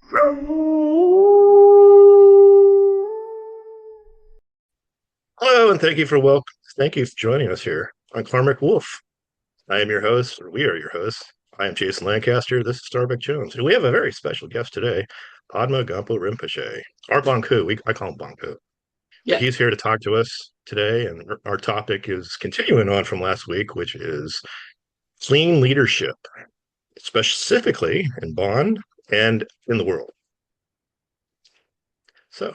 Hello, and thank you for joining us here on Karmic Woof. I am your host, or we are your hosts. I am Jason Lancaster. This is Starbuck Jones, and we have a very special guest today, Padma Gonpo Rinpoche, or Bonku. I call him Bonku, but Yeah. he's here to talk to us today. And our topic is continuing on from last week, which is clean leadership, specifically in Bonn and in the world. So,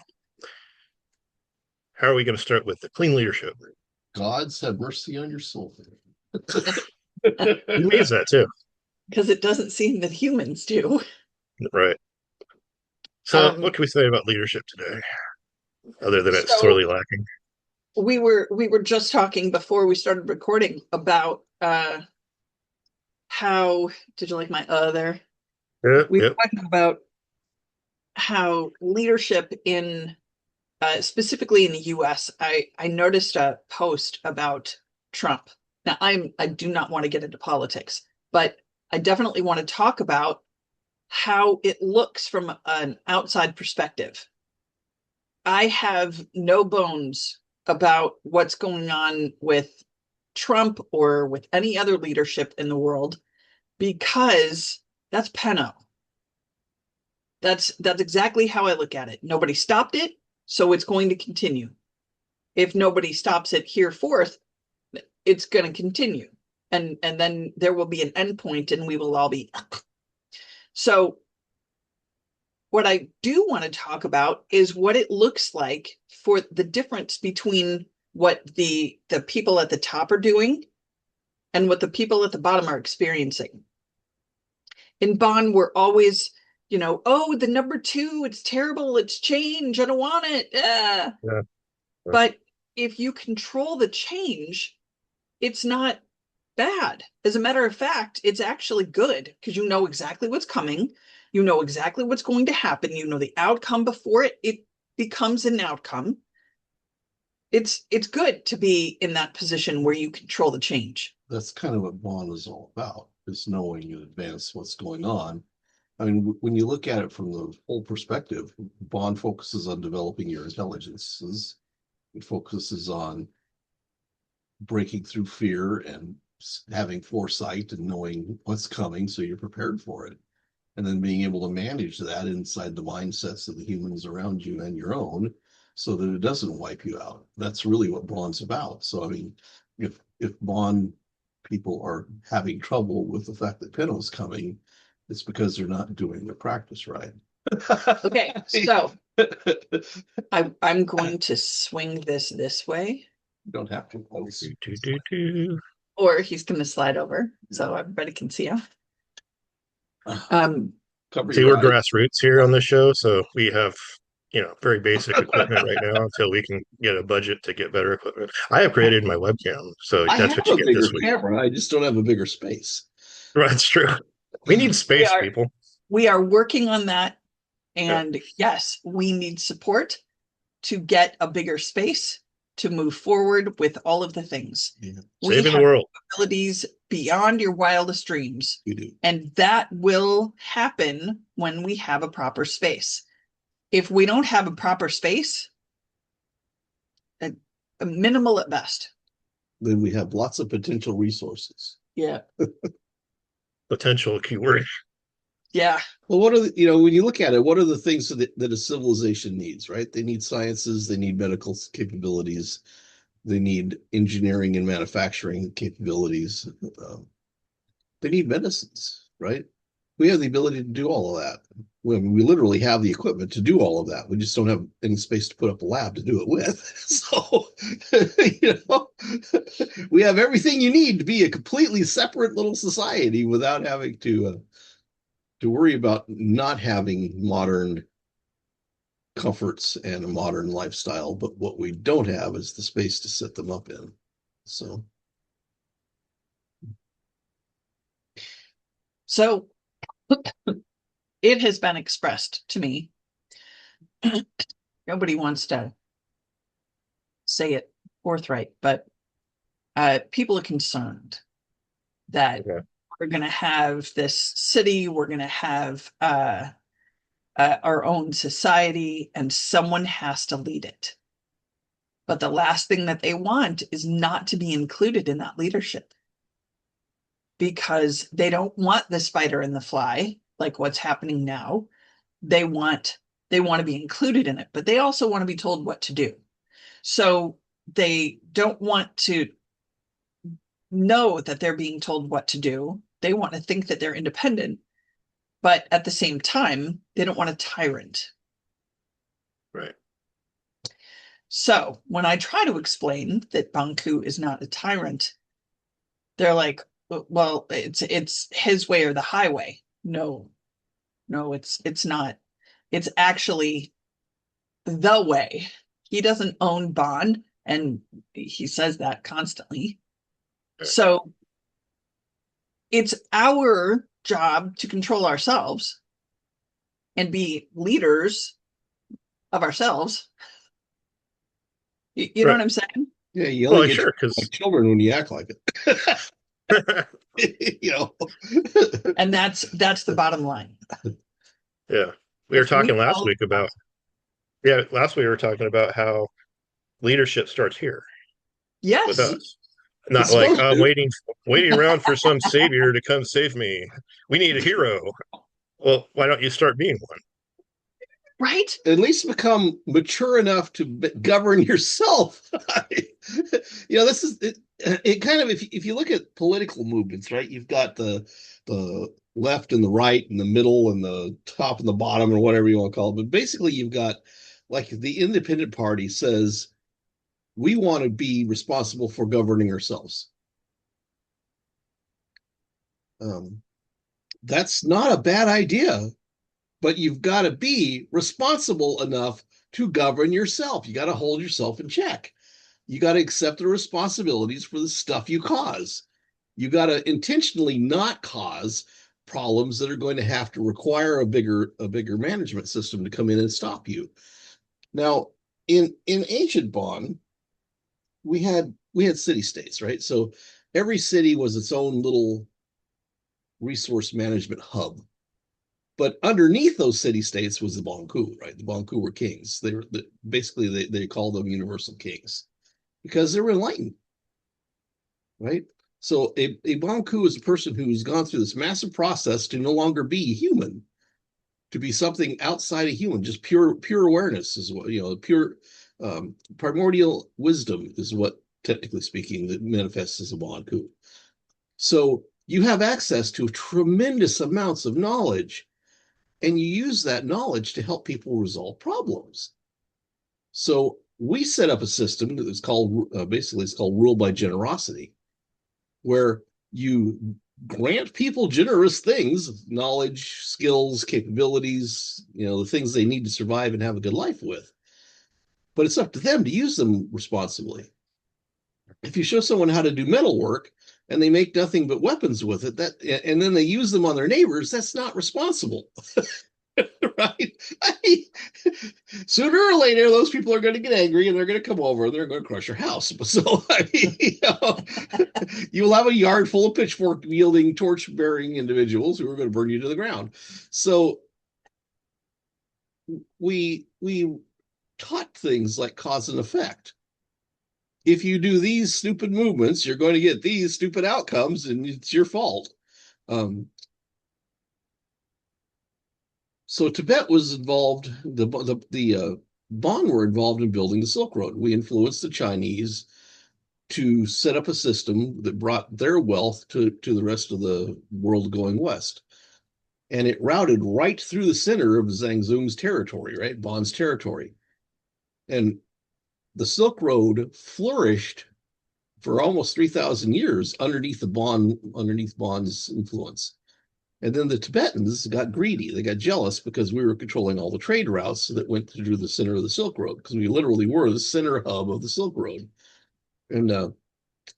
how are we going to start with the clean leadership? Gods have mercy on your soul. He means that too, Because it doesn't seem that humans do. right? So, Um, what can we say about leadership today, other than it's so sorely lacking? we were just talking before we started recording about how did you like my there? Yep, We yep. were talking about how leadership in specifically in the US, I noticed a post about Trump. Now I do not want to get into politics, but I definitely want to talk about how it looks from an outside perspective. I have no bones about what's going on with Trump or with any other leadership in the world because that's Peno. That's exactly how I look at it. Nobody stopped it, so it's going to continue. If nobody stops it here forth, it's going to continue. And then there will be an endpoint and we will all be so what I do want to talk about is what it looks like for the difference between what the people at the top are doing and what the people at the bottom are experiencing. In Bonn, we're always, oh, the number two, it's terrible, it's change, I don't want it. Yeah, yeah. But if you control the change, it's not bad. As a matter of fact, it's actually good because you know exactly what's coming. You know exactly what's going to happen. You know the outcome before it becomes an outcome. It's good to be in that position where you control the change. That's kind of what Bon is all about, is knowing in advance what's going on. I mean, when you look at it from the whole perspective, Bon focuses on developing your intelligences. It focuses on breaking through fear and having foresight and knowing what's coming so you're prepared for it. And then being able to manage that inside the mindsets of the humans around you and your own so that it doesn't wipe you out. That's really what Bond's about. So, I mean, if Bond people are having trouble with the fact that Pinno's coming, it's because they're not doing their practice right. Okay, so I'm going to swing this way, You don't have to. or he's going to slide over so everybody can see him. Um, Cover See, your we're eyes. grassroots here on this show, so we have, very basic equipment right now until we can get a budget to get better equipment. I upgraded my webcam, so I that's have what you a get bigger this week. camera. I just don't have a bigger space. Right, that's true. We need we space, are people. we are working on that, Yeah, and yes, we need support to get a bigger space to move forward with all of the things. Yeah, We saving the have world. abilities beyond your wildest dreams, you do. and that will happen when we have a proper space. If we don't have a proper space, a minimal at best. Then we have lots of potential resources. Yeah. Potential keyword. Yeah. Well, what are when you look at it, what are the things that a civilization needs, right? They need sciences, they need medical capabilities, they need engineering and manufacturing capabilities. They need medicines, right? We have the ability to do all of that. We literally have the equipment to do all of that. We just don't have any space to put up a lab to do it with. So, we have everything you need to be a completely separate little society without having to worry about not having modern comforts and a modern lifestyle. But what we don't have is the space to set them up in. So, So it has been expressed to me. Nobody wants to say it forthright, but people are concerned that Okay. we're going to have this city, we're going to have our own society, and someone has to lead it. But the last thing that they want is not to be included in that leadership, because they don't want the spider and the fly, like what's happening now. They want to be included in it, but they also want to be told what to do. So they don't want to know that they're being told what to do. They want to think that they're independent, but at the same time, they don't want a tyrant. Right. So when I try to explain that Bonku is not a tyrant, they're like, well, it's his way or the highway. No, it's not. It's actually the way. He doesn't own Bon, and he says that constantly. So it's our job to control ourselves and be leaders of ourselves. You know what I'm saying? Yeah, you only get sure, because like children when you act like it. You know. And that's the bottom line. Yeah. We were talking last week about we were talking about how leadership starts here with Yes. us. Not It's like supposed I'm to. waiting around for some savior to come save me. We need a hero. Well, why don't you start being one? Right? At least become mature enough to govern yourself. You know, this is it. It kind of, if you look at political movements, right? You've got the left and the right and the middle and the top and the bottom or whatever you want to call it. But basically, you've got like the independent party says we want to be responsible for governing ourselves. That's not a bad idea, but you've got to be responsible enough to govern yourself. You got to hold yourself in check. You got to accept the responsibilities for the stuff you cause. You got to intentionally not cause problems that are going to have to require a bigger management system to come in and stop you. Now, in ancient Bon, we had city states, right? So every city was its own little resource management hub. But underneath those city states was the Bonku, right? The Bonku were kings. They were basically they called them universal kings because they were enlightened, right? So a Bonku is a person who's gone through this massive process to no longer be human, to be something outside of human, just pure awareness is what, you know, pure primordial wisdom is what, technically speaking, that manifests as a Bonku. So you have access to tremendous amounts of knowledge, and you use that knowledge to help people resolve problems. So we set up a system that is called basically it's called rule by generosity, where you grant people generous things, knowledge, skills, capabilities, you know, the things they need to survive and have a good life with. But it's up to them to use them responsibly. If you show someone how to do metal work and they make nothing but weapons with it, and then they use them on their neighbors, that's not responsible. Right? Sooner or later, those people are going to get angry and they're going to come over and they're going to crush your house. So, you will have a yard full of pitchfork wielding, torch bearing individuals who are going to burn you to the ground. So, we taught things like cause and effect. If you do these stupid movements, you're going to get these stupid outcomes, and it's your fault. So Tibet was involved. The Bon were involved in building the Silk Road. We influenced the Chinese to set up a system that brought their wealth to the rest of the world going west, and it routed right through the center of Zhang Zhung's territory, right, Bon's territory, and the Silk Road flourished for almost 3,000 years underneath Bon's influence. And then the Tibetans got greedy. They got jealous because we were controlling all the trade routes that went through the center of the Silk Road, because we literally were the center hub of the Silk Road. And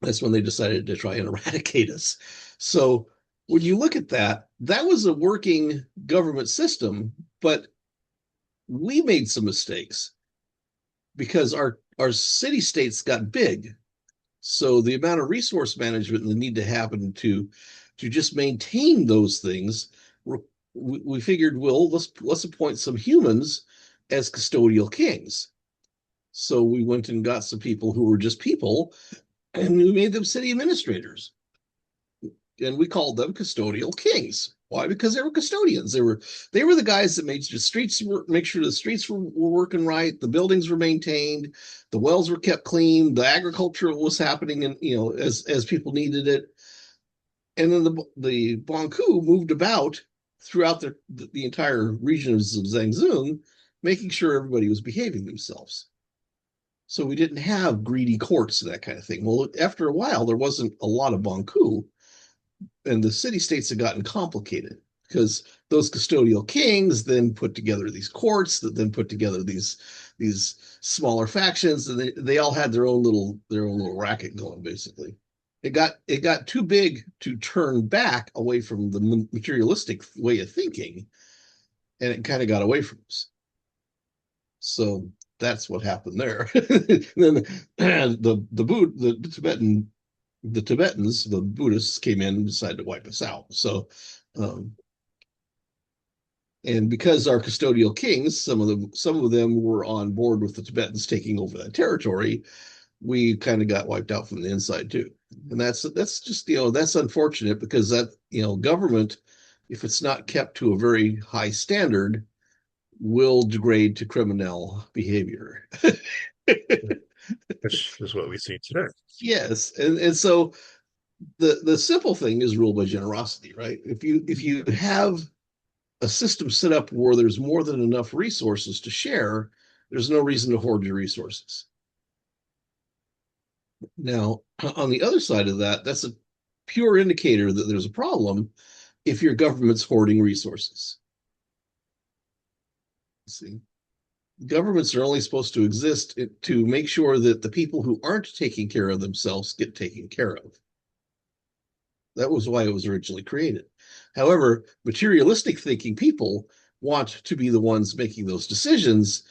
that's when they decided to try and eradicate us. So when you look at that, that was a working government system, but we made some mistakes because our city states got big. So the amount of resource management that need to happen to just maintain those things we figured, well, let's appoint some humans as custodial kings. So we went and got some people who were just people, and we made them city administrators. And we called them custodial kings. Why? Because they were custodians. They were the guys that made the streets make sure the streets were working right, the buildings were maintained, the wells were kept clean, the agriculture was happening, and as people needed it. And then the Bonku moved about throughout the entire regions of Zhang Zhung, making sure everybody was behaving themselves. So we didn't have greedy courts and that kind of thing. Well, after a while, there wasn't a lot of Bonku, and the city-states had gotten complicated because those custodial kings then put together these courts that then put together these smaller factions, and they all had their own little racket going. Basically, it got too big to turn back away from the materialistic way of thinking, and it kind of got away from us. So that's what happened there. Then the Tibetans, the Buddhists, came in and decided to wipe us out. So, and because our custodial kings, some of them were on board with the Tibetans taking over that territory, we kind of got wiped out from the inside too. And that's just that's unfortunate, because that government, if it's not kept to a very high standard, will degrade to criminal behavior. Which is what we see today. Yes, and so the simple thing is rule by generosity, right? If you have a system set up where there's more than enough resources to share, there's no reason to hoard your resources. Now, on the other side of that, that's a pure indicator that there's a problem if your government's hoarding resources. See, governments are only supposed to exist to make sure that the people who aren't taking care of themselves get taken care of. That was why it was originally created. However, materialistic thinking people want to be the ones making those decisions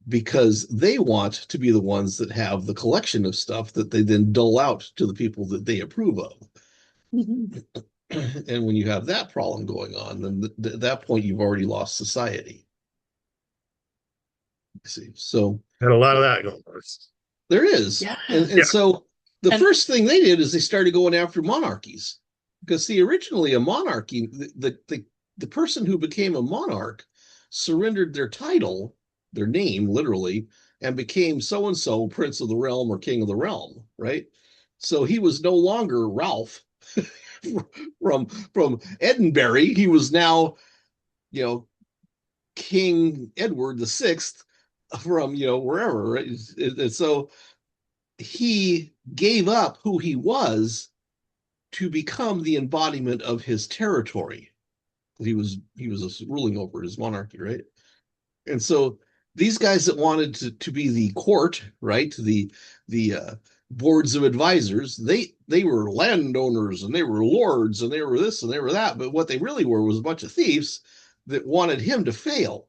because they want to be the ones that have the collection of stuff that they then dole out to the people that they approve of. Mm-hmm. And when you have that problem going on, then at that point, you've already lost society. See, so and a lot of that going on. There is. Yeah. And so the first thing they did is they started going after monarchies, because see, originally a monarchy, the person who became a monarch surrendered their title, their name literally, and became so and so prince of the realm or king of the realm, right? So he was no longer Ralph from Edinburgh. He was now King Edward VI from wherever, right? And so he gave up who he was to become the embodiment of his territory. He was ruling over his monarchy, right? And so these guys that wanted to be the court, right, the boards of advisors, they were landowners and they were lords and they were this and they were that, but what they really were was a bunch of thieves that wanted him to fail,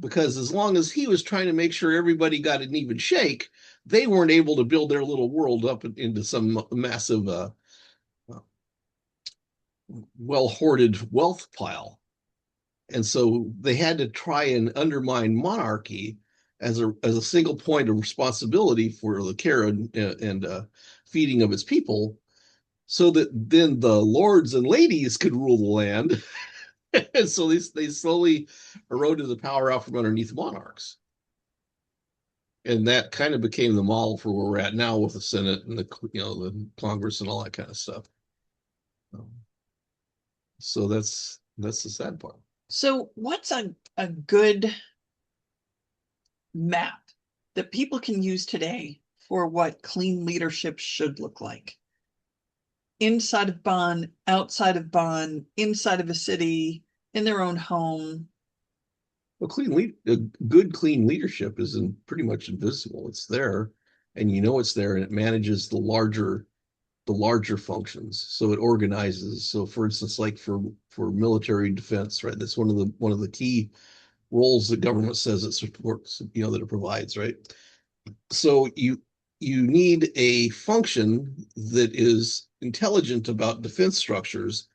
because as long as he was trying to make sure everybody got an even shake, they weren't able to build their little world up into some massive well-hoarded wealth pile. And so they had to try and undermine monarchy as a single point of responsibility for the care and feeding of its people, so that then the lords and ladies could rule the land. And so they slowly eroded the power out from underneath monarchs. And that kind of became the model for where we're at now with the Senate and the Congress and all that kind of stuff. So that's the sad part. So what's a good map that people can use today for what clean leadership should look like? Inside of Bon, outside of Bon, inside of a city, in their own home. Well, good clean leadership is pretty much invisible. It's there, and it's there, and it manages the larger functions. So it organizes. So, for instance, like for military defense, right? That's one of the key roles that government says it supports. That it provides, right? So you need a function that is intelligent about defense structures,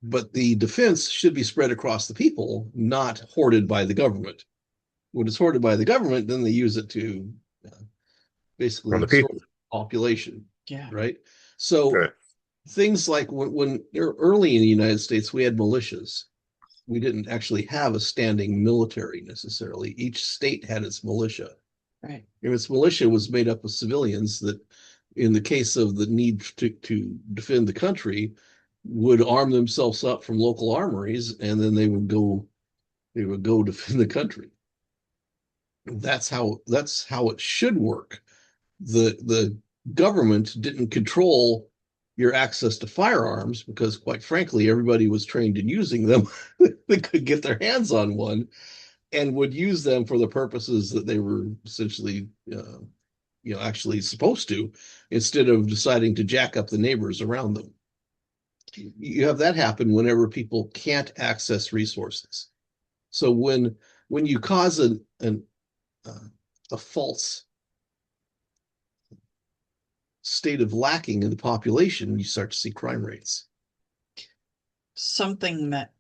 But the defense should be spread across the people, not hoarded by the government. When it's hoarded by the government, then they use it to basically On the absorb people. the population, Yeah. right? So Right. things like when early in the United States, we had militias. We didn't actually have a standing military necessarily. Each state had its militia. Right. And its militia was made up of civilians that, in the case of the need to defend the country, would arm themselves up from local armories, and then they would go defend the country. That's how it should work. The government didn't control your access to firearms because, quite frankly, everybody was trained in using them. They could get their hands on one and would use them for the purposes that they were essentially, actually supposed to, instead of deciding to jack up the neighbors around them. You have that happen whenever people can't access resources. So when you cause a false state of lacking in the population, you start to see crime rates. Something that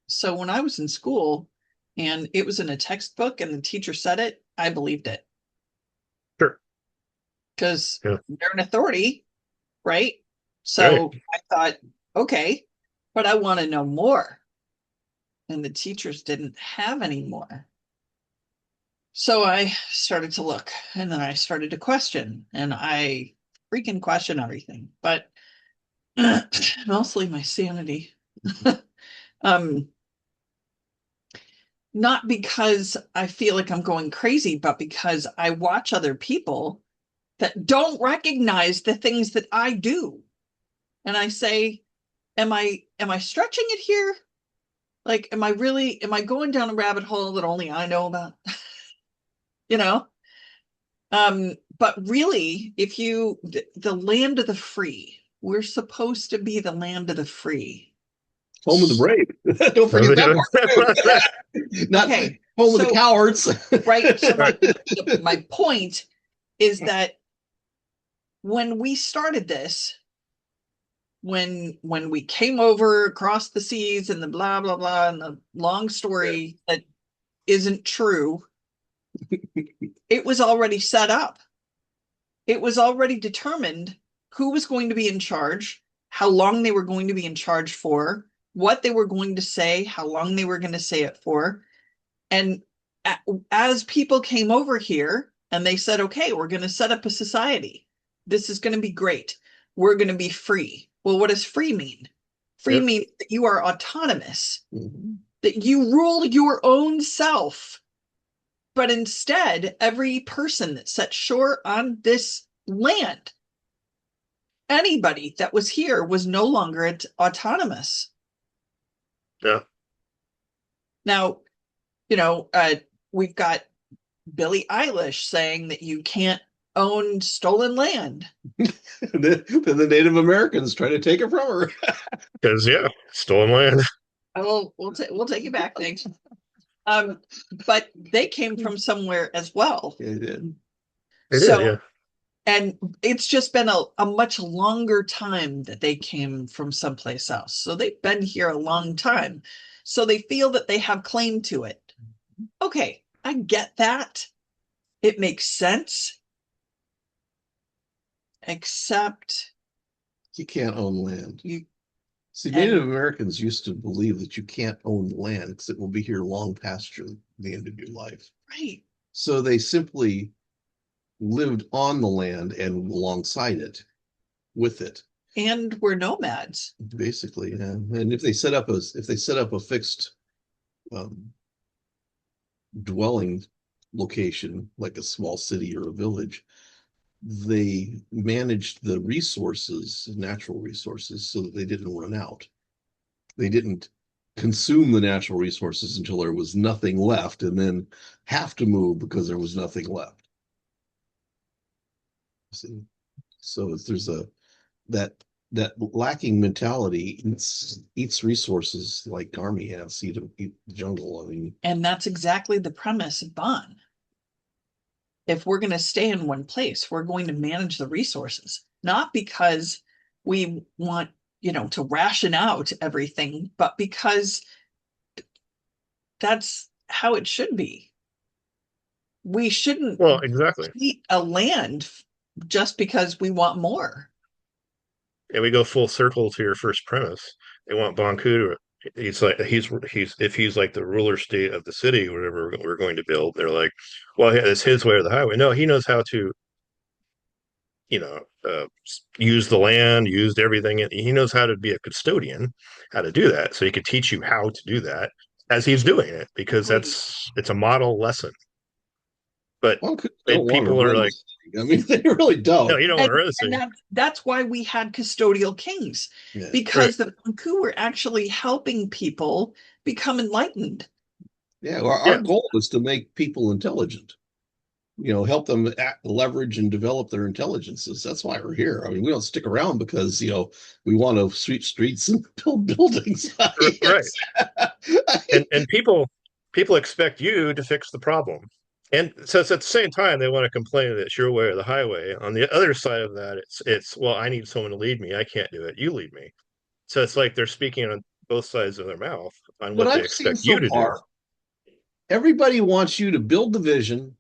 so when I was in school and it was in a textbook and the teacher said it, I believed it. Sure. Because Yeah. they're an authority, right? So I thought, okay, but I want to know more. And the teachers didn't have any more. So I started to look, and then I started to question, and I freaking question everything, but mostly my sanity. Not because I feel like I'm going crazy, but because I watch other people that don't recognize the things that I do. And I say, am I stretching it here? Like, am I going down a rabbit hole that only I know about? But really, the land of the free, we're supposed to be the land of the free. Home of the brave. Don't forget that part. Not okay, home of the cowards. Right. So my point is that when we started this, when we came over across the seas and the blah, blah, blah, and the long story that isn't true, it was already set up. It was already determined who was going to be in charge, how long they were going to be in charge for, what they were going to say, how long they were going to say it for. And as people came over here and they said, okay, we're going to set up a society. This is going to be great. We're going to be free. Well, what does free mean? Free means that you are autonomous, that you rule your own self. But instead, every person that set shore on this land, anybody that was here was no longer autonomous. Yeah. Now, we've got Billie Eilish saying that you can't own stolen land. The Native Americans try to take it from her. Because stolen land. Oh, we'll take it back. Thanks. But they came from somewhere as well. They did. And it's just been a much longer time that they came from someplace else. So they've been here a long time. So they feel that they have claim to it. Okay, I get that. It makes sense. Except you can't own land. See, Native Americans used to believe that you can't own land because it will be here long past the end of your life. Right. So they simply lived on the land and alongside it, with it. And we're nomads. Basically, yeah. And if they set up a fixed dwelling location, like a small city or a village, they managed the resources, natural resources, so that they didn't run out. They didn't consume the natural resources until there was nothing left and then have to move because there was nothing left. See? So there's that lacking mentality eats resources like Garmy has, eat the jungle. I mean, and that's exactly the premise of Bon. If we're going to stay in one place, we're going to manage the resources, not because we want to ration out everything, but because that's how it should be. We shouldn't Well, exactly. eat a land just because we want more. And we go full circle to your first premise. They want Bonku to. He's like he's if he's like the ruler state of the city, whatever we're going to build. They're like, well, yeah, it's his way or the highway. No, he knows how to, you know, use the land, used everything. He knows how to be a custodian, how to do that. So he could teach you how to do that as he's doing it, because it's a model lesson. But don't want to people are run like, this thing. I mean, they really no, don't. you don't want to really And see. that's why we had custodial kings, Yeah. because the Bonku were actually helping people become enlightened. Yeah, our goal is to make people intelligent. Help them leverage and develop their intelligences. That's why we're here. I mean, we don't stick around because we want to sweep streets and build buildings. Right. And people expect you to fix the problem. And so it's at the same time they want to complain that it's your way or the highway. On the other side of that, it's well, I need someone to lead me. I can't do it. You lead me. So it's like they're speaking on both sides of their mouth on What what they I've seen expect you so to do. far, everybody wants you to build the vision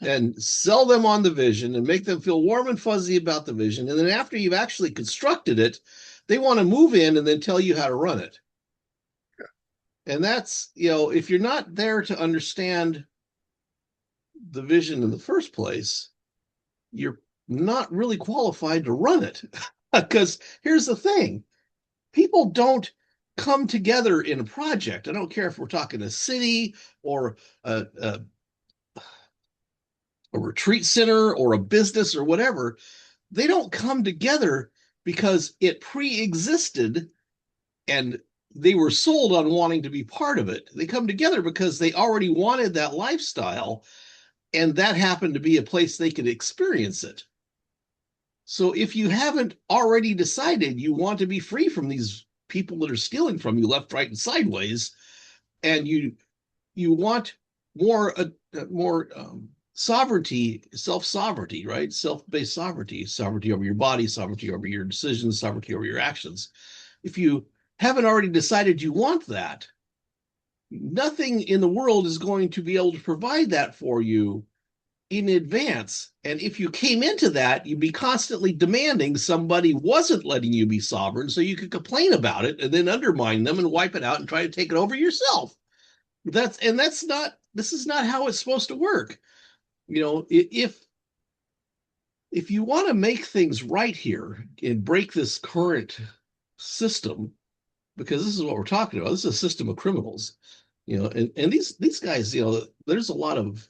and sell them on the vision and make them feel warm and fuzzy about the vision. And then after you've actually constructed it, they want to move in and then tell you how to run it. And that's, if you're not there to understand the vision in the first place, you're not really qualified to run it. Because here's the thing, people don't come together in a project. I don't care if we're talking a city or a retreat center or a business or whatever. They don't come together because it pre-existed and they were sold on wanting to be part of it. They come together because they already wanted that lifestyle, and that happened to be a place they could experience it. So if you haven't already decided you want to be free from these people that are stealing from you left, right, and sideways, and you want more sovereignty, self-sovereignty, right? Self-based sovereignty over your body, sovereignty over your decisions, sovereignty over your actions. If you haven't already decided you want that, nothing in the world is going to be able to provide that for you in advance. And if you came into that, you'd be constantly demanding somebody wasn't letting you be sovereign so you could complain about it and then undermine them and wipe it out and try to take it over yourself. This is not how it's supposed to work. If you want to make things right here and break this current system, because this is what we're talking about, this is a system of criminals, and these guys, there's a lot of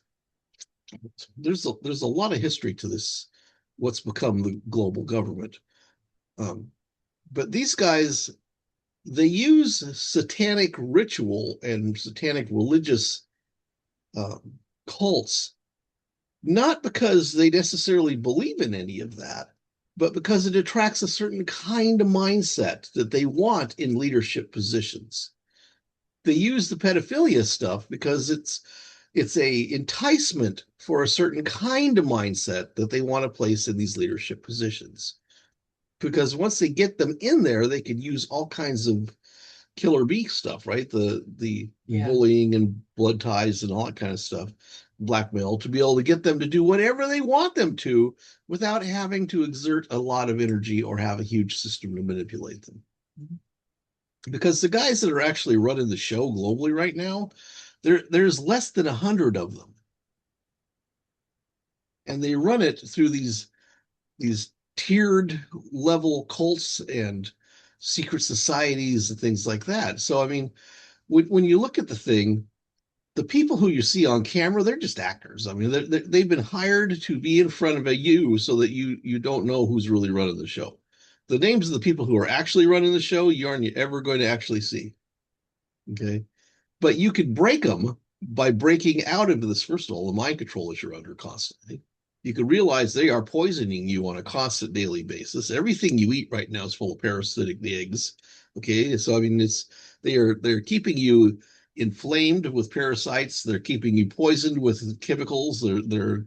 history to this, what's become the global government. But these guys, they use satanic ritual and satanic religious cults, not because they necessarily believe in any of that, but because it attracts a certain kind of mindset that they want in leadership positions. They use the pedophilia stuff because it's a enticement for a certain kind of mindset that they want to place in these leadership positions. Because once they get them in there, they can use all kinds of killer bee stuff, right? The bullying and blood ties and all that kind of stuff, blackmail, to be able to get them to do whatever they want them to without having to exert a lot of energy or have a huge system to manipulate them. Because the guys that are actually running the show globally right now, there's less than 100 of them. And they run it through these tiered level cults and secret societies and things like that. So, I mean, when you look at the thing, the people who you see on camera, they're just actors. I mean, they've been hired to be in front of you so that you don't know who's really running the show. The names of the people who are actually running the show, you aren't ever going to actually see. Okay. But you could break them by breaking out of this, first of all, the mind control that you're under constantly. You could realize they are poisoning you on a constant daily basis. Everything you eat right now is full of parasitic eggs. Okay. So, I mean, they're keeping you inflamed with parasites. They're keeping you poisoned with chemicals. They're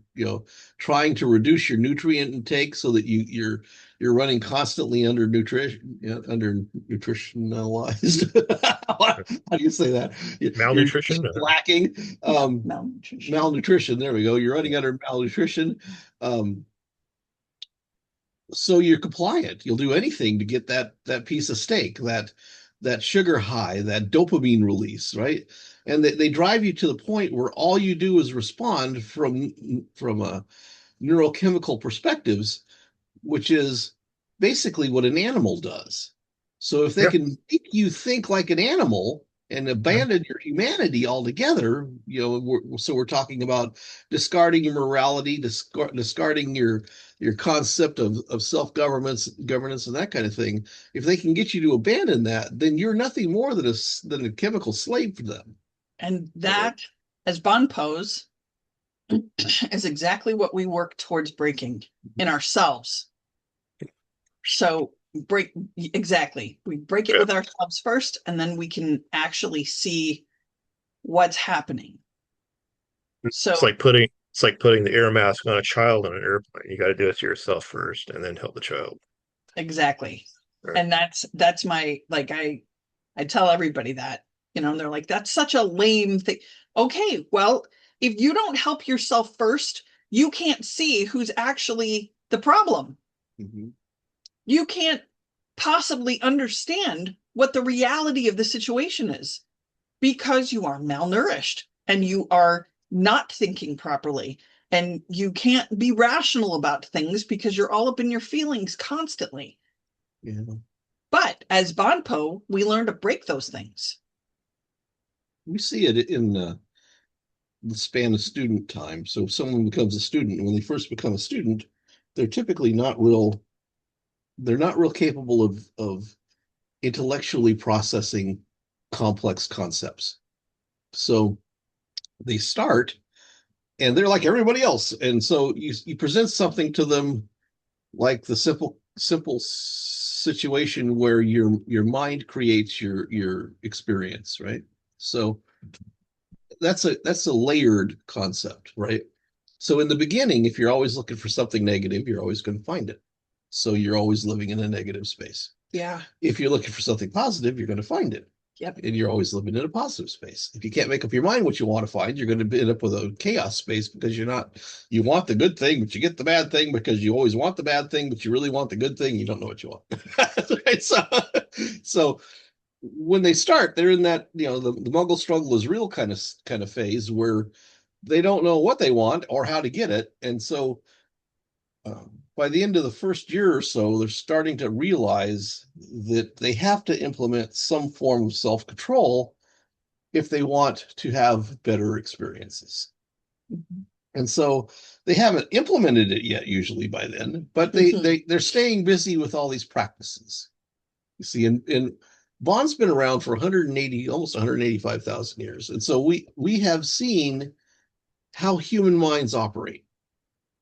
trying to reduce your nutrient intake so that you're running constantly under nutritionalized. How do you say that? Your Malnutrition. nutrition's lacking. Malnutrition. Malnutrition. There we go. You're running under malnutrition. So you're compliant. You'll do anything to get that piece of steak, that sugar high, that dopamine release, right? And they drive you to the point where all you do is respond from a neurochemical perspectives, which is basically what an animal does. So if they Yeah. can make you think like an animal and abandon your humanity altogether, so we're talking about discarding your morality, discarding your concept of self-governance, governance, and that kind of thing. If they can get you to abandon that, then you're nothing more than a chemical slave for them. And that, as Bonpos, is exactly what we work towards breaking in ourselves. So exactly. We break it with ourselves first, and then we can actually see what's happening. So It's like putting the air mask on a child on an airplane. You got to do it to yourself first, and then help the child. exactly. Right. And that's my, like, I tell everybody that, and they're like, that's such a lame thing. Okay, well, if you don't help yourself first, you can't see who's actually the problem. Mm-hmm. You can't possibly understand what the reality of the situation is because you are malnourished and you are not thinking properly, and you can't be rational about things because you're all up in your feelings constantly. Yeah. But as Bonpo, we learn to break those things. We see it in the span of student time. So if someone becomes a student, when they first become a student, they're typically not real capable of intellectually processing complex concepts. So they start and they're like everybody else. And so you present something to them like the simple situation where your mind creates your experience, right? So that's a layered concept, right? So in the beginning, if you're always looking for something negative, you're always going to find it. So you're always living in a negative space. Yeah. If you're looking for something positive, you're going to find it. Yep. And you're always living in a positive space. If you can't make up your mind what you want to find, you're going to end up with a chaos space because you want the good thing, but you get the bad thing because you always want the bad thing, but you really want the good thing. You don't know what you want. Right? So when they start, they're in that, the Mongol struggle is real kind of phase where they don't know what they want or how to get it. And so by the end of the first year or so, they're starting to realize that they have to implement some form of self-control if they want to have better experiences. Mm-hmm. And so they haven't implemented it yet, usually by then, but they're staying busy with all these practices. You see, and Bon's been around for 180, almost 185,000 years. And so we have seen how human minds operate.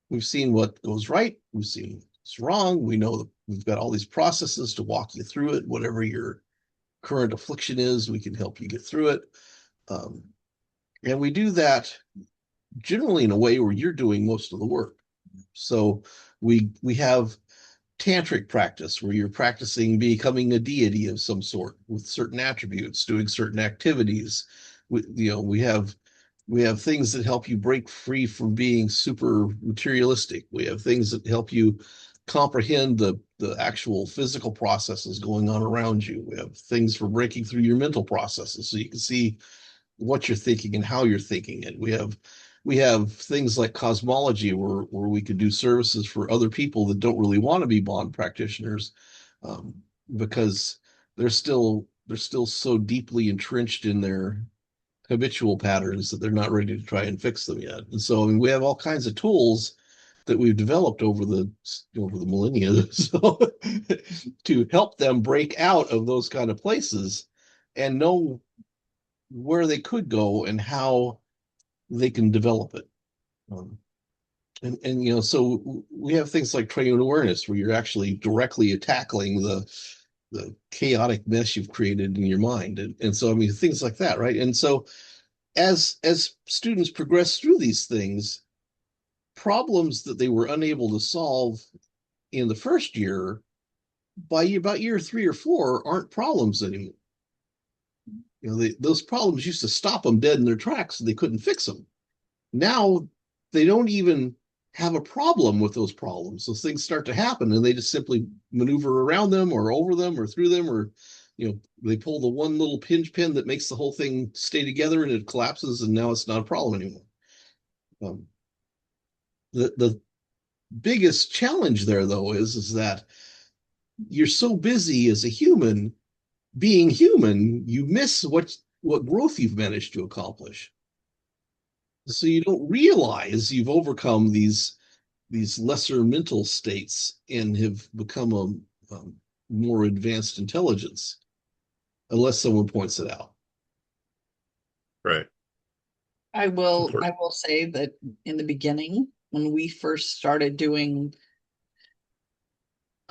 We've seen what goes right. We've seen what's wrong. We know that we've got all these processes to walk you through it. Whatever your current affliction is, we can help you get through it. And we do that generally in a way where you're doing most of the work. So we have tantric practice where you're practicing becoming a deity of some sort with certain attributes, doing certain activities. We have things that help you break free from being super materialistic. We have things that help you comprehend the actual physical processes going on around you. We have things for breaking through your mental processes so you can see what you're thinking and how you're thinking it. We have things like cosmology where we could do services for other people that don't really want to be Bon practitioners because they're still so deeply entrenched in their habitual patterns that they're not ready to try and fix them yet. And so we have all kinds of tools that we've developed over the millennia so, to help them break out of those kind of places and know where they could go and how they can develop it. And so we have things like triune awareness where you're actually directly tackling the chaotic mess you've created in your mind. And so, I mean, things like that, right? And so as students progress through these things, problems that they were unable to solve in the first year, by about year 3 or 4, aren't problems anymore. Those problems used to stop them dead in their tracks, and they couldn't fix them. Now they don't even have a problem with those problems. Those things start to happen, and they just simply maneuver around them, or over them, or through them, or they pull the one little pinch pin that makes the whole thing stay together, and it collapses, and now it's not a problem anymore. The biggest challenge there, though, is that you're so busy as a human being human, you miss what growth you've managed to accomplish. So you don't realize you've overcome these lesser mental states and have become a more advanced intelligence, unless someone points it out. Right. I will say that in the beginning, when we first started doing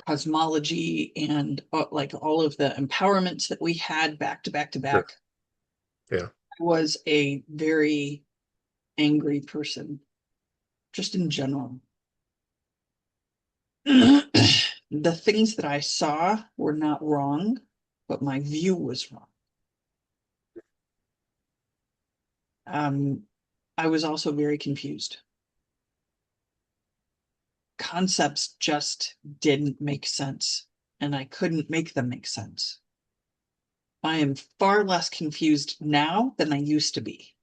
cosmology and like all of the empowerments that we had back to back to back, sure. Yeah, I was a very angry person, just in general. The things that I saw were not wrong, but my view was wrong. I was also very confused. Concepts just didn't make sense, and I couldn't make them make sense. I am far less confused now than I used to be,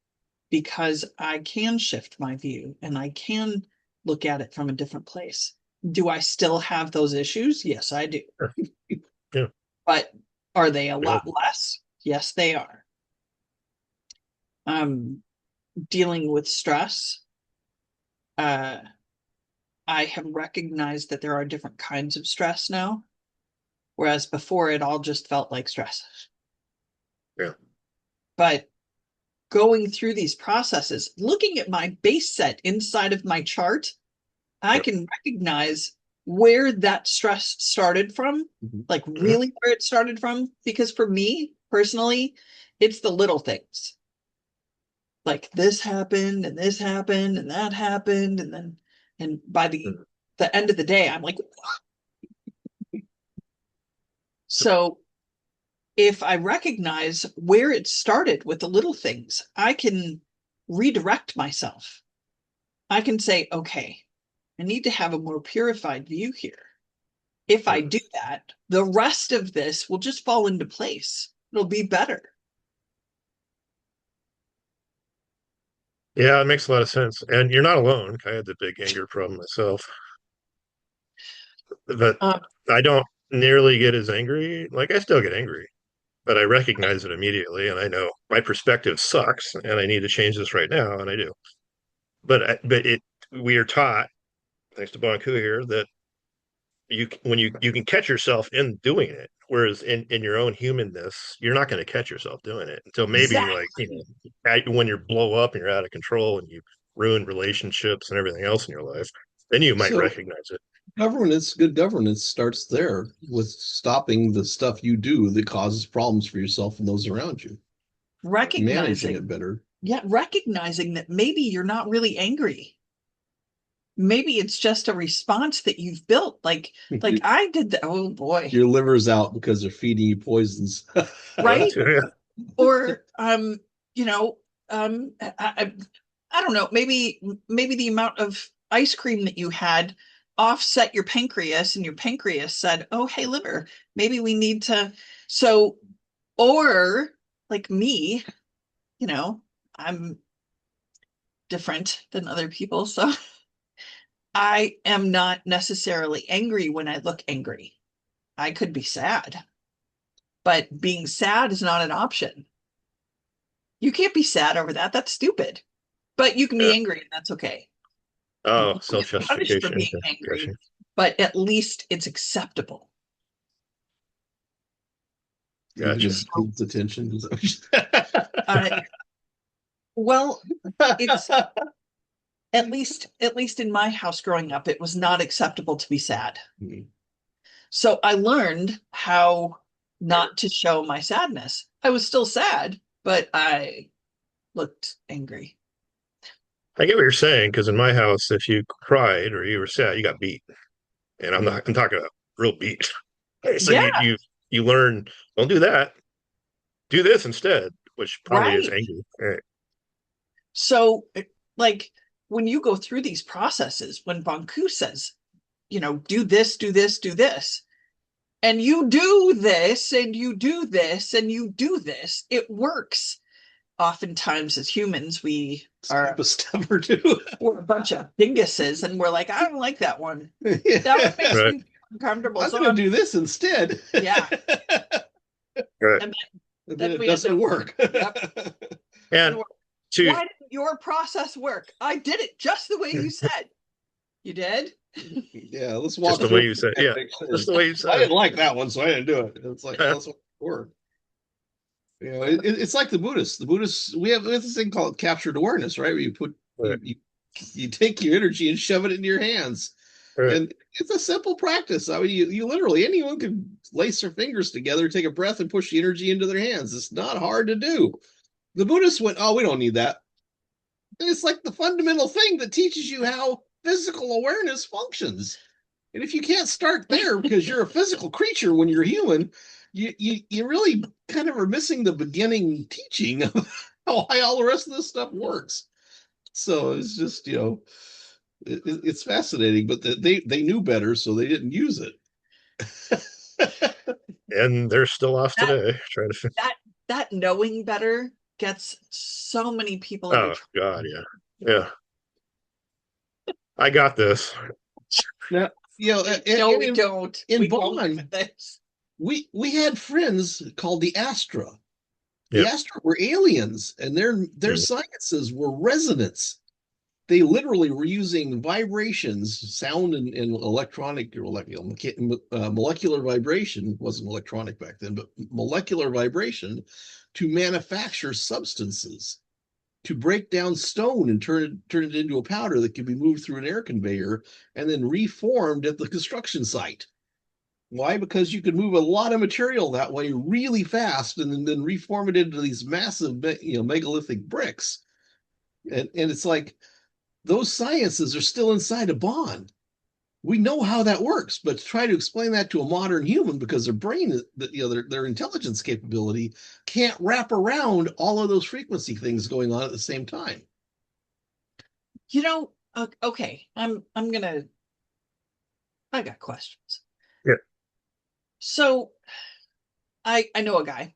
because I can shift my view and I can look at it from a different place. Do I still have those issues? Yes, I do. sure. Yeah. But are they a lot less? Yes, they are. Dealing with stress, I have recognized that there are different kinds of stress now, whereas before it all just felt like stress. Yeah. But going through these processes, looking at my base set inside of my chart, I can recognize where that stress started from, like really where it started from. Because for me personally, it's the little things. Like this happened and this happened and that happened. And by the end of the day, I'm like, so if I recognize where it started with the little things, I can redirect myself. I can say, okay, I need to have a more purified view here. If I do that, the rest of this will just fall into place. It'll be better. Yeah, it makes a lot of sense. And you're not alone. I had the big anger problem myself, but I don't nearly get as angry. Like I still get angry, but I recognize it immediately, and I know my perspective sucks, and I need to change this right now, and I do. But we are taught, thanks to Bonku here, that you can catch yourself in doing it, whereas in your own humanness, you're not going to catch yourself doing it until maybe like when you blow up and you're out of control and you ruin relationships and everything else in your life, then you might recognize it. Good governance starts there with stopping the stuff you do that causes problems for yourself and those around you. Managing it better. Yeah, recognizing that maybe you're not really angry. Maybe it's just a response that you've built. Like I did that. Oh boy. Your liver's out because they're feeding you poisons. Right? Or I don't know, maybe the amount of ice cream that you had offset your pancreas, and your pancreas said, oh, hey, liver, maybe we need to. So, or like me, I'm different than other people. So I am not necessarily angry when I look angry. I could be sad, but being sad is not an option. You can't be sad over that. That's stupid. But you can be angry, and that's okay. Oh, self-justification. For being angry, but at least it's acceptable. Gotcha. Just holds attention. Well, it's at least in my house growing up, it was not acceptable to be sad. Mm-hmm. So I learned how not to show my sadness. I was still sad, but I looked angry. I get what you're saying, because in my house, if you cried or you were sad, you got beat. And I'm talking a real beat. So Yeah, you learn, don't do that. Do this instead, which probably is right. angry. Right. So, like, when you go through these processes, when Bonku says, do this, do this, do this, and you do this, and you do this, and you do this, it works. Oftentimes, as humans, Skip a step or two. we're a bunch of dinguses, and we're like, I don't like that one. Yeah. That one makes Right. me uncomfortable. I'm So going to do this instead. yeah. Right. And Then it we doesn't end up, work. yep. And Why to didn't your process work? I did it just the way you said. You did? Yeah, let's walk just the through way it you said, and yeah, make sure. just the way you I said didn't it. like that one, so I didn't do it. It's like, Yeah. that's what work. It's like the Buddhists. The Buddhists, we have this thing called captured awareness, right? Where Right. you take your energy and shove it into your hands. Right. And it's a simple practice. I mean, you literally, anyone can lace their fingers together, take a breath, and push the energy into their hands. It's not hard to do. The Buddhists went, oh, we don't need that. And it's like the fundamental thing that teaches you how physical awareness functions. And if you can't start there because you're a physical creature when you're human, you really kind of are missing the beginning teaching of how all the rest of this stuff works. So it's just, it's fascinating, but they knew better, so they didn't use it. And they're still off That today trying to. that knowing better gets so many people into Oh God, yeah, yeah. I got this. Now, no, we don't. In We Bonn, won't with this. we had friends called the Astra. The Yep. Astra were aliens, and their sciences were resonance. They literally were using vibrations, sound and electronic, molecular vibration, wasn't electronic back then, but molecular vibration to manufacture substances, to break down stone and turn it into a powder that could be moved through an air conveyor and then reformed at the construction site. Why? Because you could move a lot of material that way really fast and then reform it into these massive, megalithic bricks. And it's like, those sciences are still inside a Bon. We know how that works, but to try to explain that to a modern human, because their brain, their intelligence capability can't wrap around all of those frequency things going on at the same time. Okay, I got questions. Yeah. So I know a guy.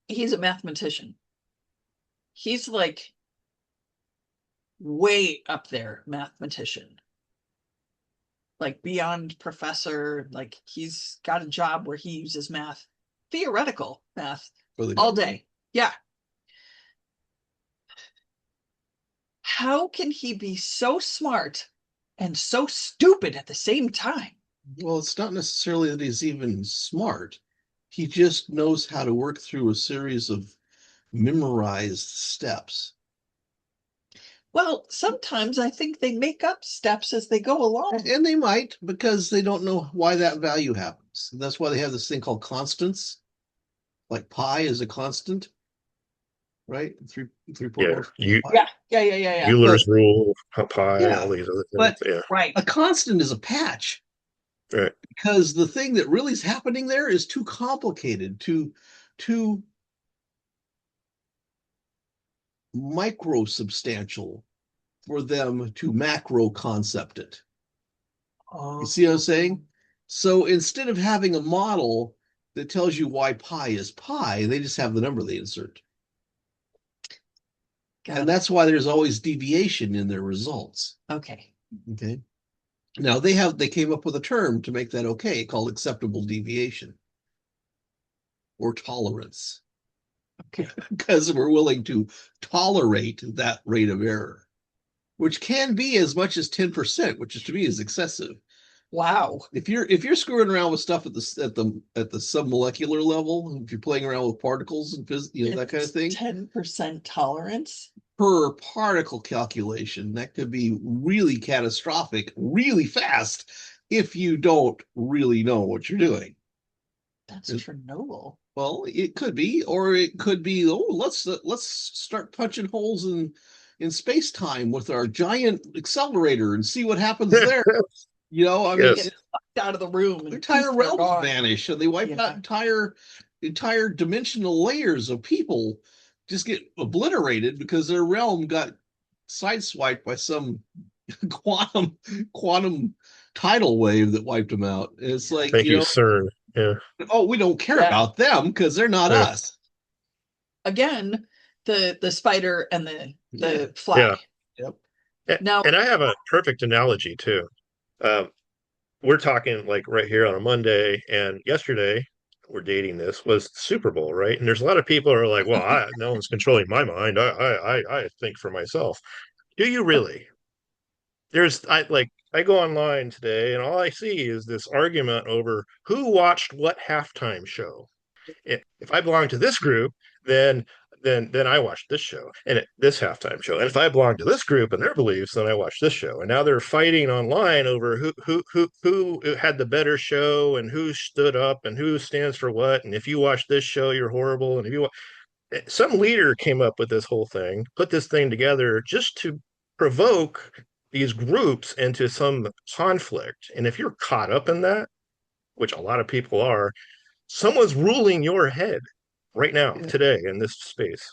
He's a mathematician. He's like way up there mathematician, like beyond professor. Like he's got a job where he uses math, theoretical math, all day. Yeah. How can he be so smart and so stupid at the same time? Well, it's not necessarily that he's even smart. He just knows how to work through a series of memorized steps. Well, sometimes I think they make up steps as they go along. And they might, because they don't know why that value happens. And that's why they have this thing called constants. Like pi is a constant, right? 3.1. Yeah. Euler's rule, pi, Yeah, all these other but things. Yeah. Right. a constant is a patch. Right. Because the thing that really is happening there is too complicated, too micro substantial for them to macro concept it. You see what I'm saying? So instead of having a model that tells you why pi is pi, they just have the number they insert. And that's why there's always deviation in their results. Okay. Okay. Now they came up with a term to make that okay, called acceptable deviation or tolerance. Okay. Because we're willing to tolerate that rate of error, which can be as much as 10%, which to me is excessive. Wow. If you're screwing around with stuff at the submolecular level, if you're playing around with particles and that kind of thing, 10% tolerance per particle calculation, that could be really catastrophic, really fast if you don't really know what you're doing. That's Chernobyl. Well, it could be, or it could be, let's start punching holes in space-time with our giant accelerator and see what happens there. You know, I mean, Yes. Get sucked out of the room. And entire they're realms gone. vanish, and they wipe out entire dimensional layers of people just get obliterated because their realm got sideswiped by some quantum tidal wave that wiped them out. And it's like, Thank you, sir. Yeah. oh, we don't care Yeah. about them because they're not Yeah. us. Again, the spider and the fly. Yeah. Yep. Now, And I have a perfect analogy too. We're talking like right here on a Monday, and yesterday we're dating this was Super Bowl, right? And there's a lot of people who are like, "Well, no one's controlling my mind. I think for myself." Do you really? I go online today, and all I see is this argument over who watched what halftime show. If I belong to this group, then then I watch this show and this halftime show. And if I belong to this group and their beliefs, then I watch this show. And now they're fighting online over who had the better show and who stood up and who stands for what. And if you watch this show, you're horrible. And if you some leader came up with this whole thing, put this thing together just to provoke these groups into some conflict. And if you're caught up in that, which a lot of people are, someone's ruling your head right now, today, in this space.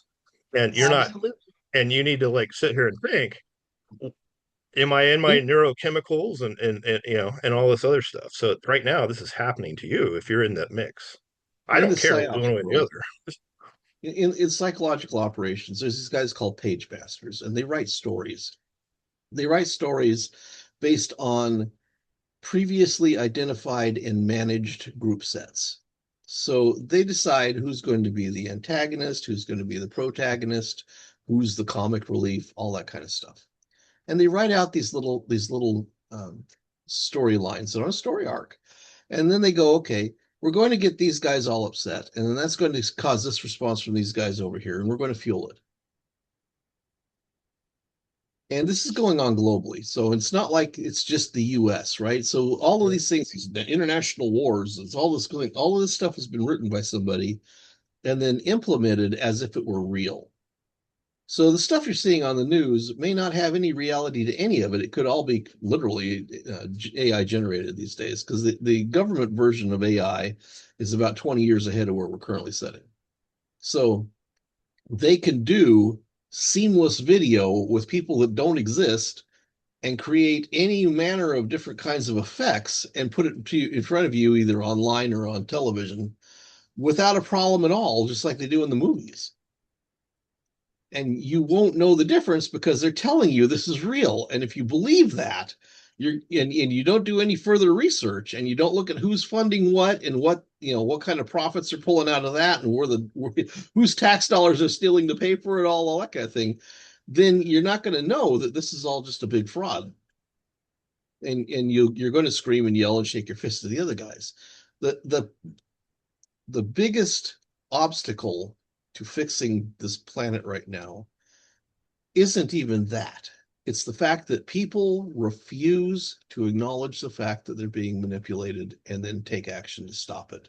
And you're not, absolutely. and you need to like sit here and think, am I in my neurochemicals and you know, and all this other stuff? So right now, this is happening to you if you're in that mix. I In don't the care one psyops way or the world, other. in psychological operations, there's these guys called page masters, and they write stories. They write stories based on previously identified and managed group sets. So they decide who's going to be the antagonist, who's going to be the protagonist, who's the comic relief, all that kind of stuff. And they write out these little storylines on a story arc. And then they go, okay, we're going to get these guys all upset, and then that's going to cause this response from these guys over here, and we're going to fuel it. And this is going on globally. So it's not like it's just the US, right? So all of these things, the international wars, it's all of this stuff has been written by somebody and then implemented as if it were real. So the stuff you're seeing on the news may not have any reality to any of it. It could all be literally AI generated these days, because the government version of AI is about 20 years ahead of where we're currently sitting. So they can do seamless video with people that don't exist and create any manner of different kinds of effects and put it to you in front of you either online or on television without a problem at all, just like they do in the movies. And you won't know the difference because they're telling you this is real. And if you believe that, and you don't do any further research and you don't look at who's funding what and what kind of profits are pulling out of that and whose tax dollars are stealing to pay for it all that kind of thing, then you're not going to know that this is all just a big fraud. And you're going to scream and yell and shake your fist at the other guys. The biggest obstacle to fixing this planet right now isn't even that. It's the fact that people refuse to acknowledge the fact that they're being manipulated and then take action to stop it.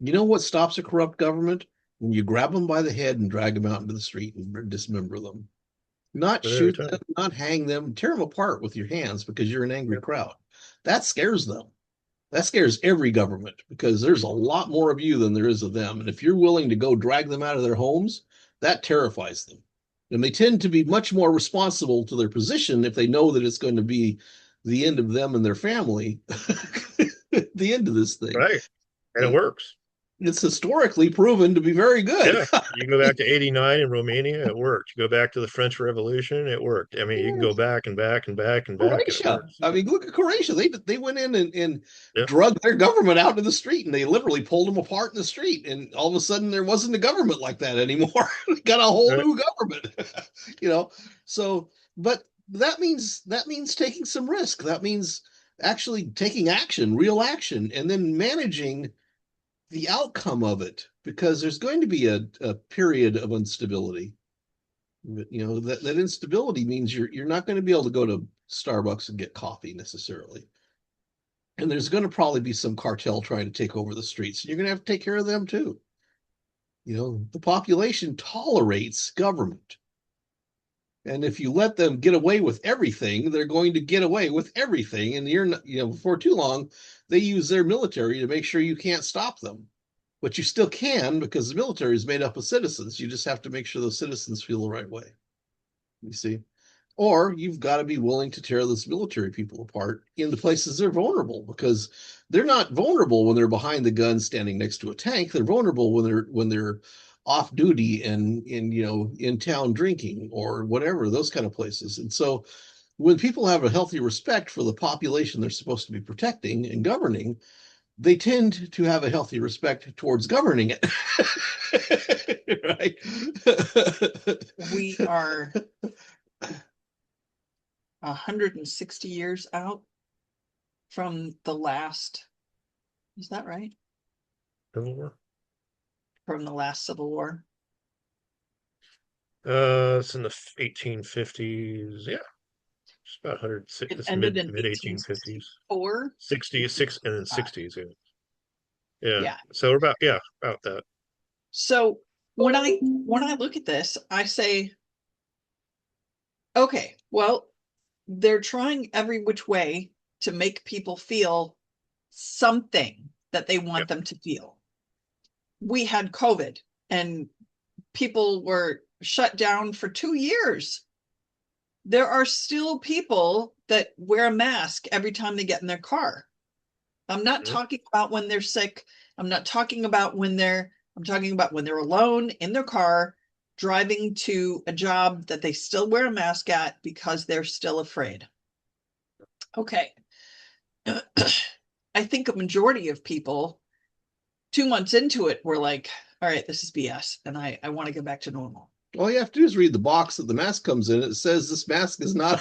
You know what stops a corrupt government? When you grab them by the head and drag them out into the street and dismember them. Not shoot them, not hang them, tear them apart with your hands because you're an angry crowd. That scares them. That scares every government because there's a lot more of you than there is of them. And if you're willing to go drag them out of their homes, that terrifies them. And they tend to be much more responsible to their position if they know that it's going to be the end of them and their family, the end of this thing. Right. And it works. It's historically proven to be very good. Yeah, you can go back to '89 in Romania, it worked. You go back to the French Revolution, it worked. I mean, you can go back and back and back and back. Croatia. I mean, look at Croatia. They went in and Yeah. drugged their government out to the street, and they literally pulled them apart in the street. And all of a sudden, there wasn't a government like that anymore. We got a whole new government, So, but that means taking some risk. That means actually taking action, real action, and then managing the outcome of it, because there's going to be a period of instability. That instability means you're not going to be able to go to Starbucks and get coffee necessarily. And there's going to probably be some cartel trying to take over the streets. And you're going to have to take care of them too. The population tolerates government. And if you let them get away with everything, they're going to get away with everything. And you're not, before too long, they use their military to make sure you can't stop them. But you still can, because the military is made up of citizens. You just have to make sure those citizens feel the right way. You see? Or you've got to be willing to tear those military people apart in the places they're vulnerable, because they're not vulnerable when they're behind the gun standing next to a tank. They're vulnerable when they're off duty and in town drinking or whatever, those kind of places. And so when people have a healthy respect for the population they're supposed to be protecting and governing, they tend to have a healthy respect towards governing it. Right? We are 160 years out from the last, is that right? Civil War. From the last Civil War. It's in the 1850s. Yeah, it's about 106. It It's ended mid in 1850s, 1864. 66, and then 60s. Yeah. Yeah. So we're about that. So when I look at this, I say, okay, well, they're trying every which way to make people feel something that they want them to feel. We had COVID and people were shut down for 2 years. There are still people that wear a mask every time they get in their car. I'm not talking about when they're sick. I'm not talking about I'm talking about when they're alone in their car, driving to a job that they still wear a mask at because they're still afraid. Okay. I think a majority of people 2 months into it were like, all right, this is BS. And I want to get back to normal. All you have to do is read the box that the mask comes in. It says this mask is not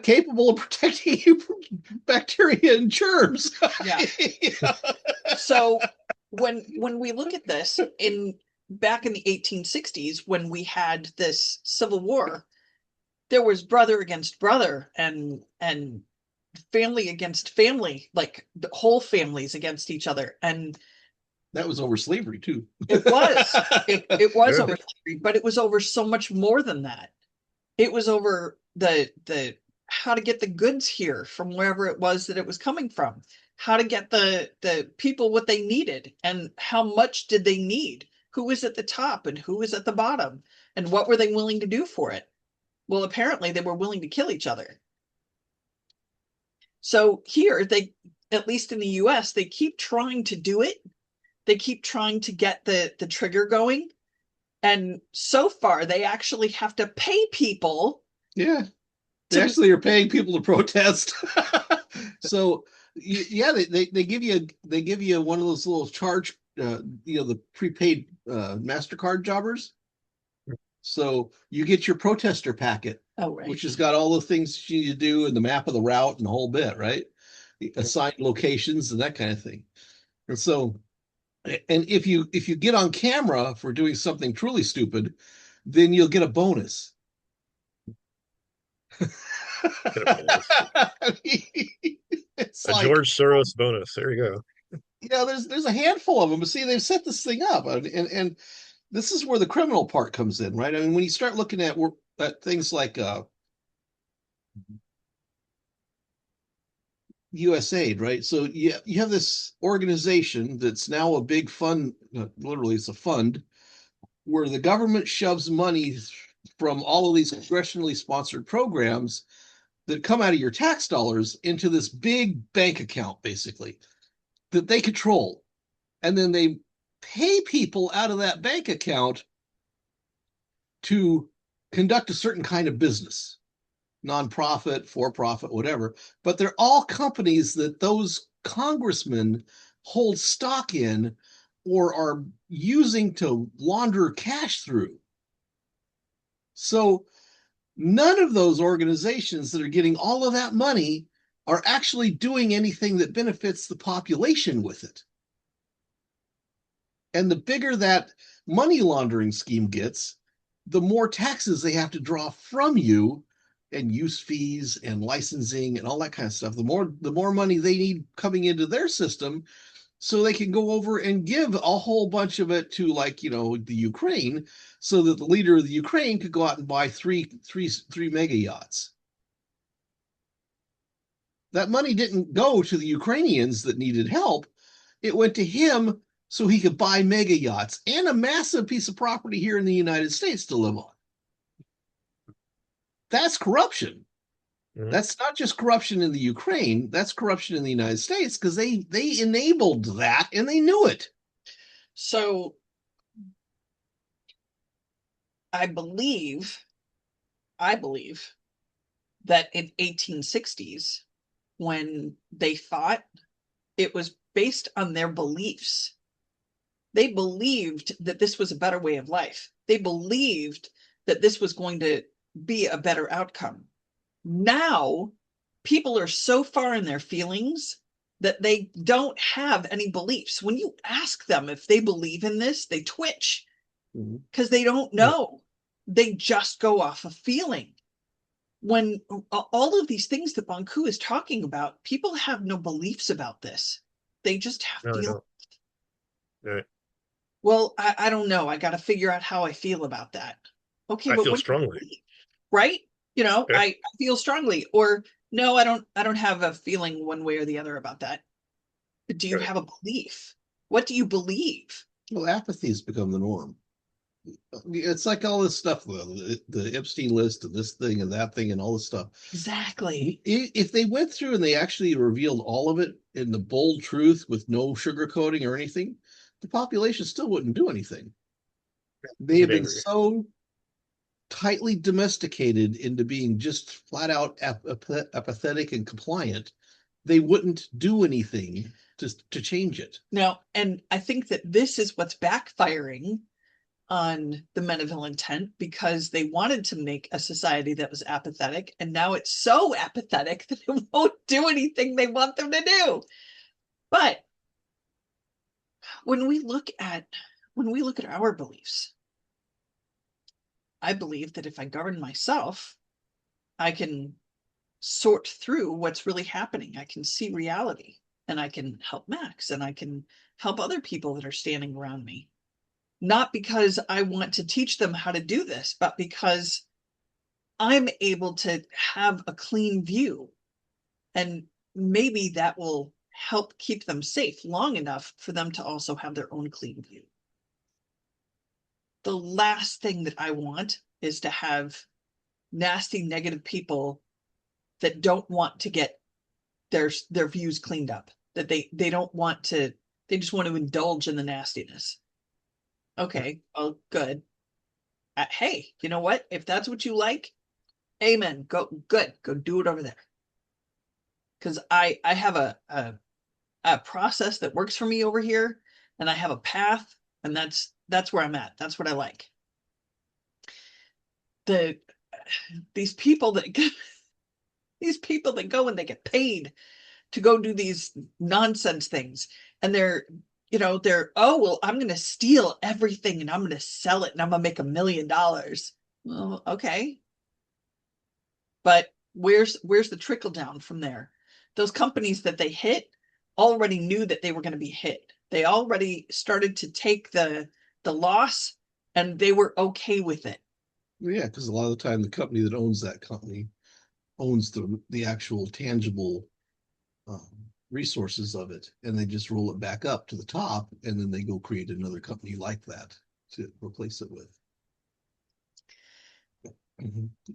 capable of protecting you from bacteria and germs. Yeah. So when we look at this back in the 1860s, when we had this Civil War, there was brother against brother and family against family, like the whole families against each other. And that was over slavery too. It was. It was Yeah. over slavery, but it was over so much more than that. It was over the how to get the goods here from wherever it was that it was coming from, how to get the people what they needed, and how much did they need, who was at the top and who was at the bottom, and what were they willing to do for it. Well, apparently they were willing to kill each other. So here, they, at least in the US, they keep trying to do it. They keep trying to get the trigger going. And so far, they actually have to pay people. Yeah. They actually are paying people to protest. So yeah, they give you one of those little charge, the prepaid MasterCard jobbers. So you get your protester packet, right. which has got all the things you need to do and the map of the route and the whole bit, right? Assigned locations and that kind of thing. And so, and if you get on camera for doing something truly stupid, then you'll get a bonus. It's a George Soros bonus. There you go. There's a handful of them, but see, they've set this thing up, and this is where the criminal part comes in, right? I mean, when you start looking at things like USAID, right? So you have this organization that's now a big fund, literally it's a fund, where the government shoves money from all of these congressionally sponsored programs that come out of your tax dollars into this big bank account, basically, that they control. And then they pay people out of that bank account to conduct a certain kind of business, nonprofit, for-profit, whatever. But they're all companies that those congressmen hold stock in or are using to launder cash through. So none of those organizations that are getting all of that money are actually doing anything that benefits the population with it. And the bigger that money laundering scheme gets, the more taxes they have to draw from you, and use fees and licensing and all that kind of stuff. The more money they need coming into their system so they can go over and give a whole bunch of it to, like, the Ukraine, so that the leader of the Ukraine could go out and buy three mega yachts. That money didn't go to the Ukrainians that needed help. It went to him so he could buy mega yachts and a massive piece of property here in the United States to live on. That's corruption. Mhm. That's not just corruption in the Ukraine, that's corruption in the United States, because they enabled that and they knew it. So I believe that in 1860s, when they fought, it was based on their beliefs. They believed that this was a better way of life. They believed that this was going to be a better outcome. Now, people are so far in their feelings that they don't have any beliefs. When you ask them if they believe in this, they twitch because they don't know. They just go off of feeling. When all of these things that Bonku is talking about, people have no beliefs about this. They just have No, I feelings. don't. Right. Well, I don't know. I got to figure out how I feel about that. Okay, I but feel what do you strongly. believe? Right? Okay. I feel strongly. Or no, I don't have a feeling one way or the other about that. But do you Right. have a belief? What do you believe? Well, apathy has become the norm. It's like all this stuff, the Epstein list and this thing and that thing and all this stuff. Exactly. If they went through and they actually revealed all of it in the bold truth with no sugarcoating or anything, the population still wouldn't do anything. They have Get been angry. so tightly domesticated into being just flat out apathetic and compliant, they wouldn't do anything to change it. Now, and I think that this is what's backfiring on the men of ill intent, because they wanted to make a society that was apathetic, and now it's so apathetic that it won't do anything they want them to do. But when we look at our beliefs, I believe that if I govern myself, I can sort through what's really happening. I can see reality, and I can help Max, and I can help other people that are standing around me. Not because I want to teach them how to do this, but because I'm able to have a clean view. And maybe that will help keep them safe long enough for them to also have their own clean view. The last thing that I want is to have nasty, negative people that don't want to get their views cleaned up, that they don't want to, they just want to indulge in the nastiness. Okay, well, good. Hey, you know what? If that's what you like, amen. Go do it over there. Because I have a process that works for me over here, and I have a path, and that's where I'm at. That's what I like. These people that go and they get paid to go do these nonsense things, and they're, oh well, I'm gonna steal everything and I'm gonna sell it and I'm gonna make $1 million. Well, okay, but where's the trickle down from there? Those companies that they hit already knew that they were going to be hit. They already started to take the loss, and they were okay with it. Yeah, because a lot of the time the company that owns that company owns the actual tangible resources of it, and they just roll it back up to the top, and then they go create another company like that to replace it with.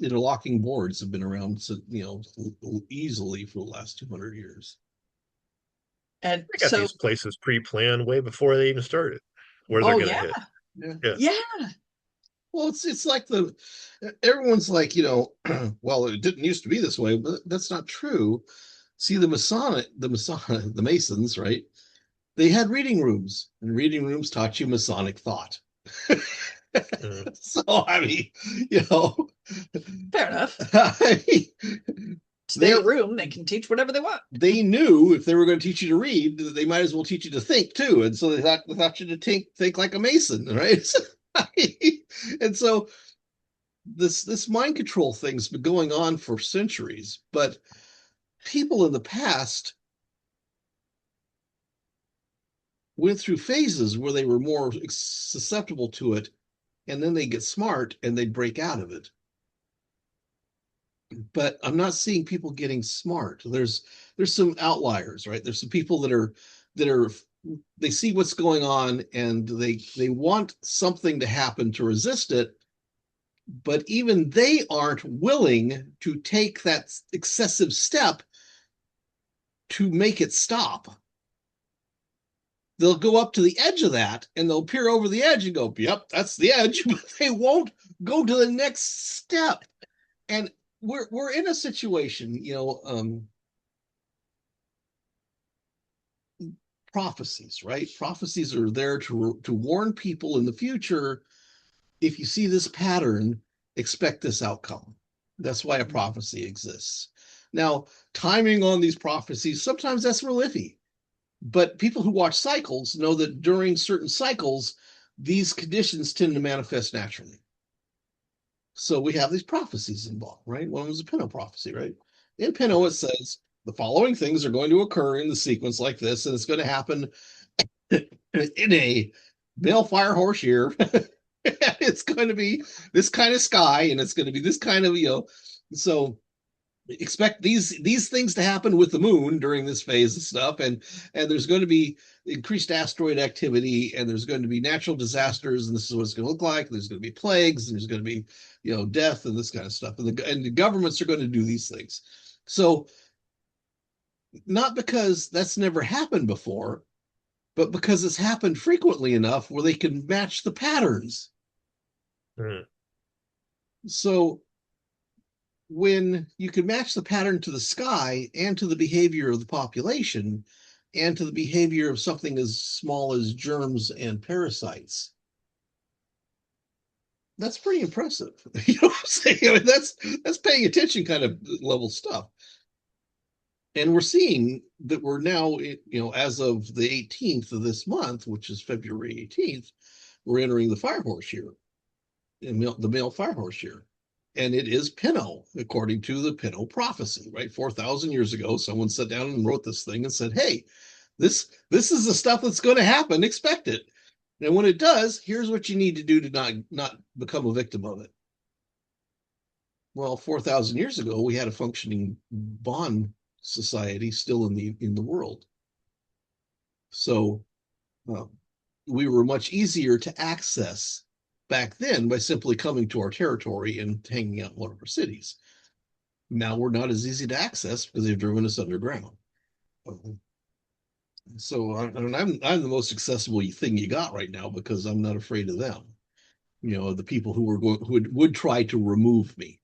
Interlocking boards have been around, easily for the last 200 years. And They got so, these places pre-planned way before they even started, where they're oh going to yeah, hit. Yeah. yeah. Well, it's like everyone's like, well, it didn't used to be this way, but that's not true. See, the Masons, right? They had reading rooms, and reading rooms taught you Masonic thought. Mm. So, I mean, you know, Fair enough. I mean, It's their room. They can teach whatever they want. they knew if they were going to teach you to read, they might as well teach you to think too. And so they thought you to think like a Mason, right? And so this mind control thing's been going on for centuries, but people in the past went through phases where they were more susceptible to it, and then they get smart and they break out of it. But I'm not seeing people getting smart. There's some outliers, right? There's some people that are they see what's going on and they want something to happen to resist it, but even they aren't willing to take that excessive step to make it stop. They'll go up to the edge of that and they'll peer over the edge and go, yep, that's the edge, but they won't go to the next step. And we're in a situation, prophecies, right? Prophecies are there to warn people in the future. If you see this pattern, expect this outcome. That's why a prophecy exists. Now, timing on these prophecies, sometimes that's real iffy. But people who watch cycles know that during certain cycles, these conditions tend to manifest naturally. So we have these prophecies involved, right? One was a Pinot prophecy, right? In Pinot, it says the following things are going to occur in the sequence like this, and it's going to happen in a male fire horse year. It's going to be this kind of sky, and it's going to be this kind of, so expect these things to happen with the moon during this phase of stuff, and there's going to be increased asteroid activity, and there's going to be natural disasters, and this is what it's going to look like. There's going to be plagues, and there's going to be death and this kind of stuff, and the governments are going to do these things. So not because that's never happened before, but because it's happened frequently enough where they can match the patterns. So when you can match the pattern to the sky and to the behavior of the population and to the behavior of something as small as germs and parasites, that's pretty impressive. You know what I'm saying? I mean, that's paying attention kind of level stuff. And we're seeing that we're now, as of the 18th of this month, which is February 18th, we're entering the fire horse year, the male fire horse year. And it is Pinot, according to the Pinot prophecy, right? 4,000 years ago, someone sat down and wrote this thing and said, hey, this is the stuff that's going to happen. Expect it. And when it does, here's what you need to do to not become a victim of it. Well, 4,000 years ago, we had a functioning Bon society still in the world. So we were much easier to access back then by simply coming to our territory and hanging out in one of our cities. Now we're not as easy to access because they've driven us underground. So I'm the most accessible thing you got right now because I'm not afraid of them. The people who would try to remove me.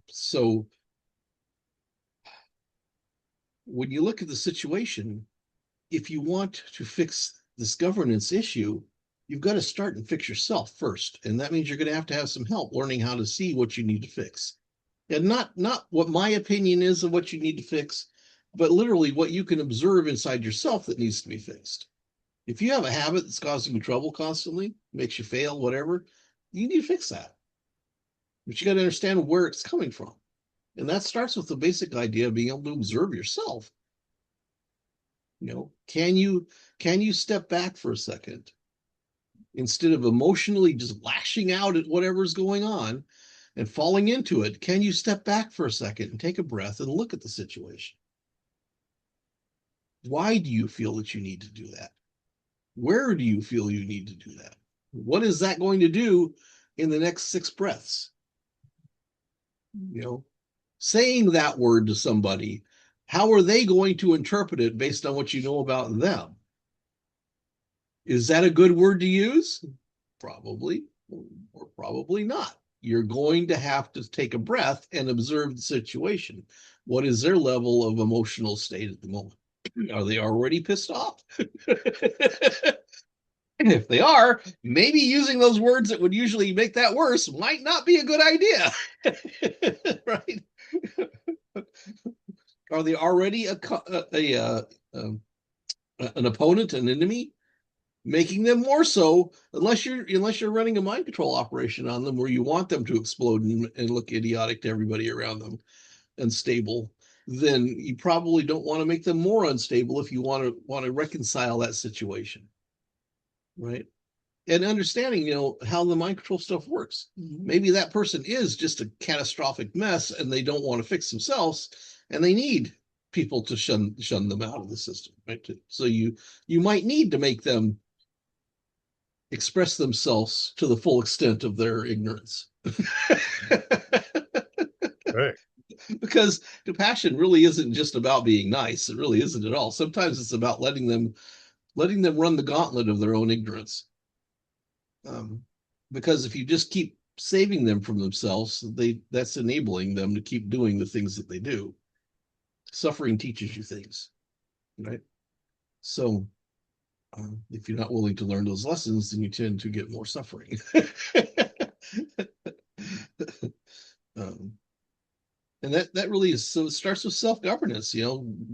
So when you look at the situation, if you want to fix this governance issue, you've got to start and fix yourself first. And that means you're going to have some help learning how to see what you need to fix. And not what my opinion is of what you need to fix, but literally what you can observe inside yourself that needs to be fixed. If you have a habit that's causing you trouble constantly, makes you fail, whatever, you need to fix that. But you got to understand where it's coming from. And that starts with the basic idea of being able to observe yourself. Can you step back for a second instead of emotionally just lashing out at whatever's going on and falling into it? Can you step back for a second and take a breath and look at the situation? Why do you feel that you need to do that? Where do you feel you need to do that? What is that going to do in the next 6 breaths? Saying that word to somebody, how are they going to interpret it based on what you know about them? Is that a good word to use? Probably, or probably not. You're going to have to take a breath and observe the situation. What is their level of emotional state at the moment? Are they already pissed off? And if they are, maybe using those words that would usually make that worse might not be a good idea. Right? Are they already an opponent, an enemy? Making them more so, unless you're running a mind control operation on them where you want them to explode and look idiotic to everybody around them, unstable. then you probably don't want to make them more unstable if you want to reconcile that situation, right? And understanding, how the mind control stuff works. Maybe that person is just a catastrophic mess and they don't want to fix themselves, and they need people to shun them out of the system, right? So you might need to make them express themselves to the full extent of their ignorance. Right. Because compassion really isn't just about being nice. It really isn't at all. Sometimes it's about letting them run the gauntlet of their own ignorance. Because if you just keep saving them from themselves, that's enabling them to keep doing the things that they do. Suffering teaches you things, right? So if you're not willing to learn those lessons, then you tend to get more suffering. And that really is, so it starts with self-governance,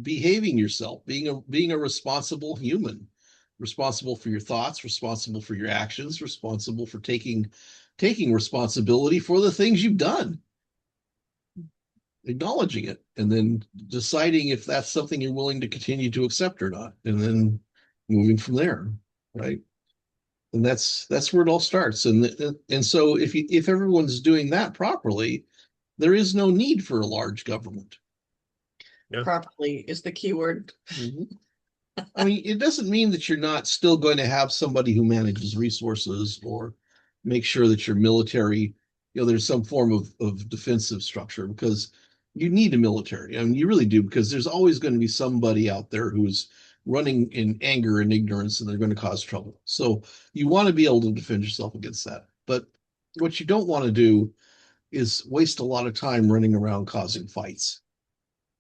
behaving yourself, being a responsible human, responsible for your thoughts, responsible for your actions, responsible for taking responsibility for the things you've done, acknowledging it, and then deciding if that's something you're willing to continue to accept or not, and then moving from there, right? And that's where it all starts. And so if everyone's doing that properly, there is no need for a large government. Yeah. Properly is the key word. I mean, it doesn't mean that you're not still going to have somebody who manages resources or make sure that your military, there's some form of defensive structure, because you need a military. I mean, you really do, because there's always going to be somebody out there who's running in anger and ignorance, and they're going to cause trouble. So you want to be able to defend yourself against that. But what you don't want to do is waste a lot of time running around causing fights.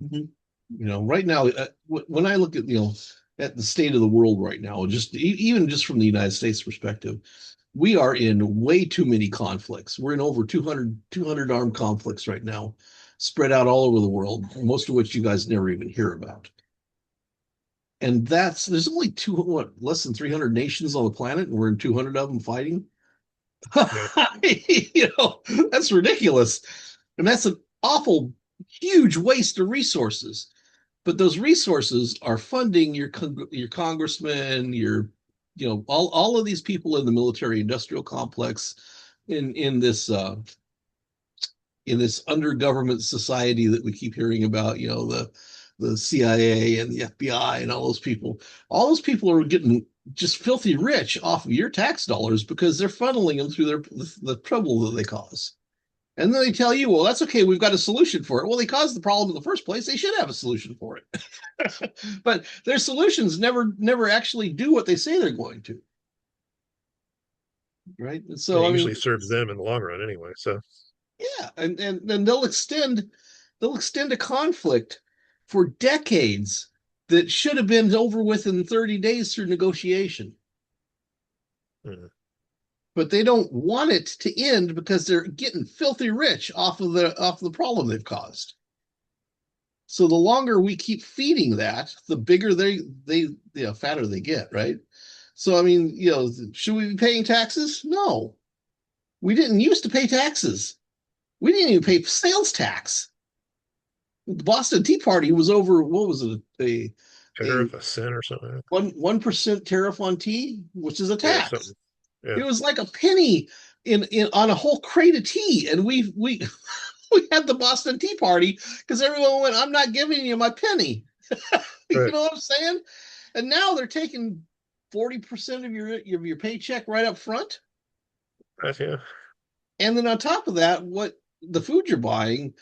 Right now, when I look at the state of the world right now, even just from the United States perspective, we are in way too many conflicts. We're in over 200 armed conflicts right now, spread out all over the world, most of which you guys never even hear about. And there's only less than 300 nations on the planet, and we're in 200 of them fighting. Yeah. That's ridiculous. And that's an awful, huge waste of resources. But those resources are funding your congressmen, all of these people in the military industrial complex, in this under government society that we keep hearing about, the CIA and the FBI and all those people. All those people are getting just filthy rich off of your tax dollars because they're funneling them through the trouble that they cause. And then they tell you, well, that's okay, we've got a solution for it. Well, they caused the problem in the first place. They should have a solution for it. But their solutions never actually do what they say they're going to. Right? And so it usually serves them in the long run anyway. So yeah, and then they'll extend a conflict for decades that should have been over with in 30 days through negotiation. But they don't want it to end because they're getting filthy rich off of the problem they've caused. So the longer we keep feeding that, the bigger they fatter they get, right? So I mean, should we be paying taxes? No. We didn't used to pay taxes. We didn't even pay sales tax. The Boston Tea Party was over, what was it? A cent or something. 1% tariff on tea, which is a tax. Yeah. It was like a penny on a whole crate of tea, and we had the Boston Tea Party because everyone went, "I'm not giving you my penny." You know what I'm saying? And now they're taking 40% of your paycheck right up front. Yeah. And then on top of that, what the food you're buying,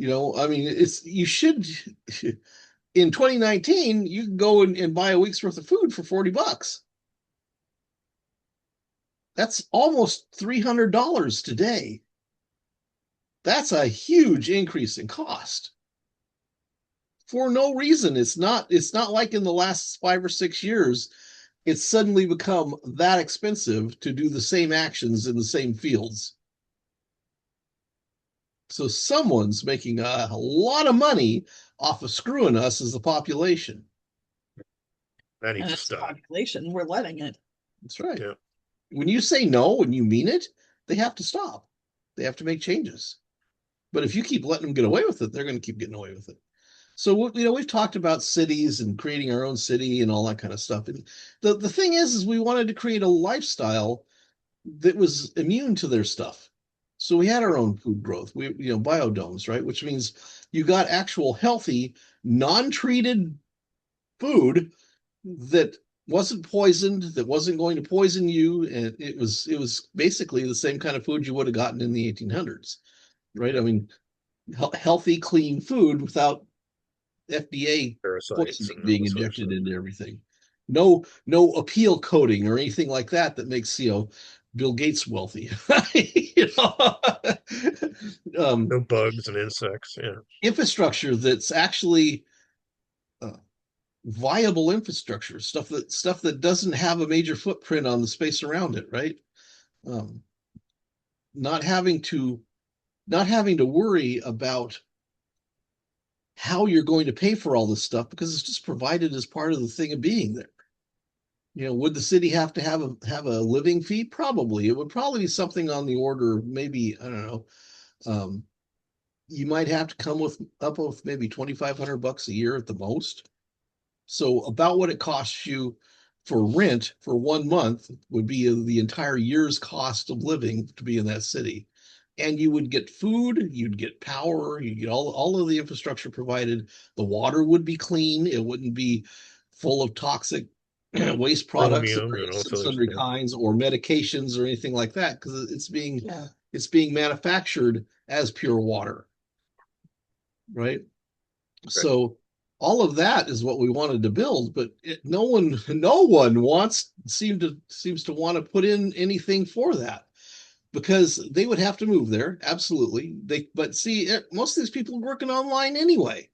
I mean, you should. In 2019, you can go and buy a week's worth of food for $40. That's almost $300 today. That's a huge increase in cost for no reason. It's not like in the last 5 or 6 years, it's suddenly become that expensive to do the same actions in the same fields. So someone's making a lot of money off of screwing us as a population. That needs to stop. Population, we're letting it. That's right. Yeah. When you say no and you mean it, they have to stop. They have to make changes. But if you keep letting them get away with it, they're going to keep getting away with it. So, we've talked about cities and creating our own city and all that kind of stuff. And the thing is we wanted to create a lifestyle that was immune to their stuff. So we had our own food growth. We, biodomes, right? Which means you got actual healthy, non-treated food that wasn't poisoned, that wasn't going to poison you, and it was basically the same kind of food you would have gotten in the 1800s, right? I mean, healthy, clean food without FDA Parasites poisoning and all being this other injected stuff. into everything. No appeal coating or anything like that makes Bill Gates wealthy. you know, No bugs and insects. Yeah. infrastructure that's actually uh, viable infrastructure, stuff that doesn't have a major footprint on the space around it, right? Um, not having to not having to worry about how you're going to pay for all this stuff because it's just provided as part of the thing of being there. Would the city have to have a living fee? Probably. It would probably be something on the order, maybe, I don't know. Um, you might have to come up with maybe $2,500 a year at the most. So about what it costs you for rent for 1 month would be the entire year's cost of living to be in that city. And you would get food, you'd get power, you'd get all of the infrastructure provided. The water would be clean. It wouldn't be full of toxic waste products of Chromium and all various this and other sundry stuff. kinds or medications or anything like that because Yeah. it's being manufactured as pure water, right? Right. So all of that is what we wanted to build, but no one seems to want to put in anything for that because they would have to move there. Absolutely. But see, most of these people are working online anyway.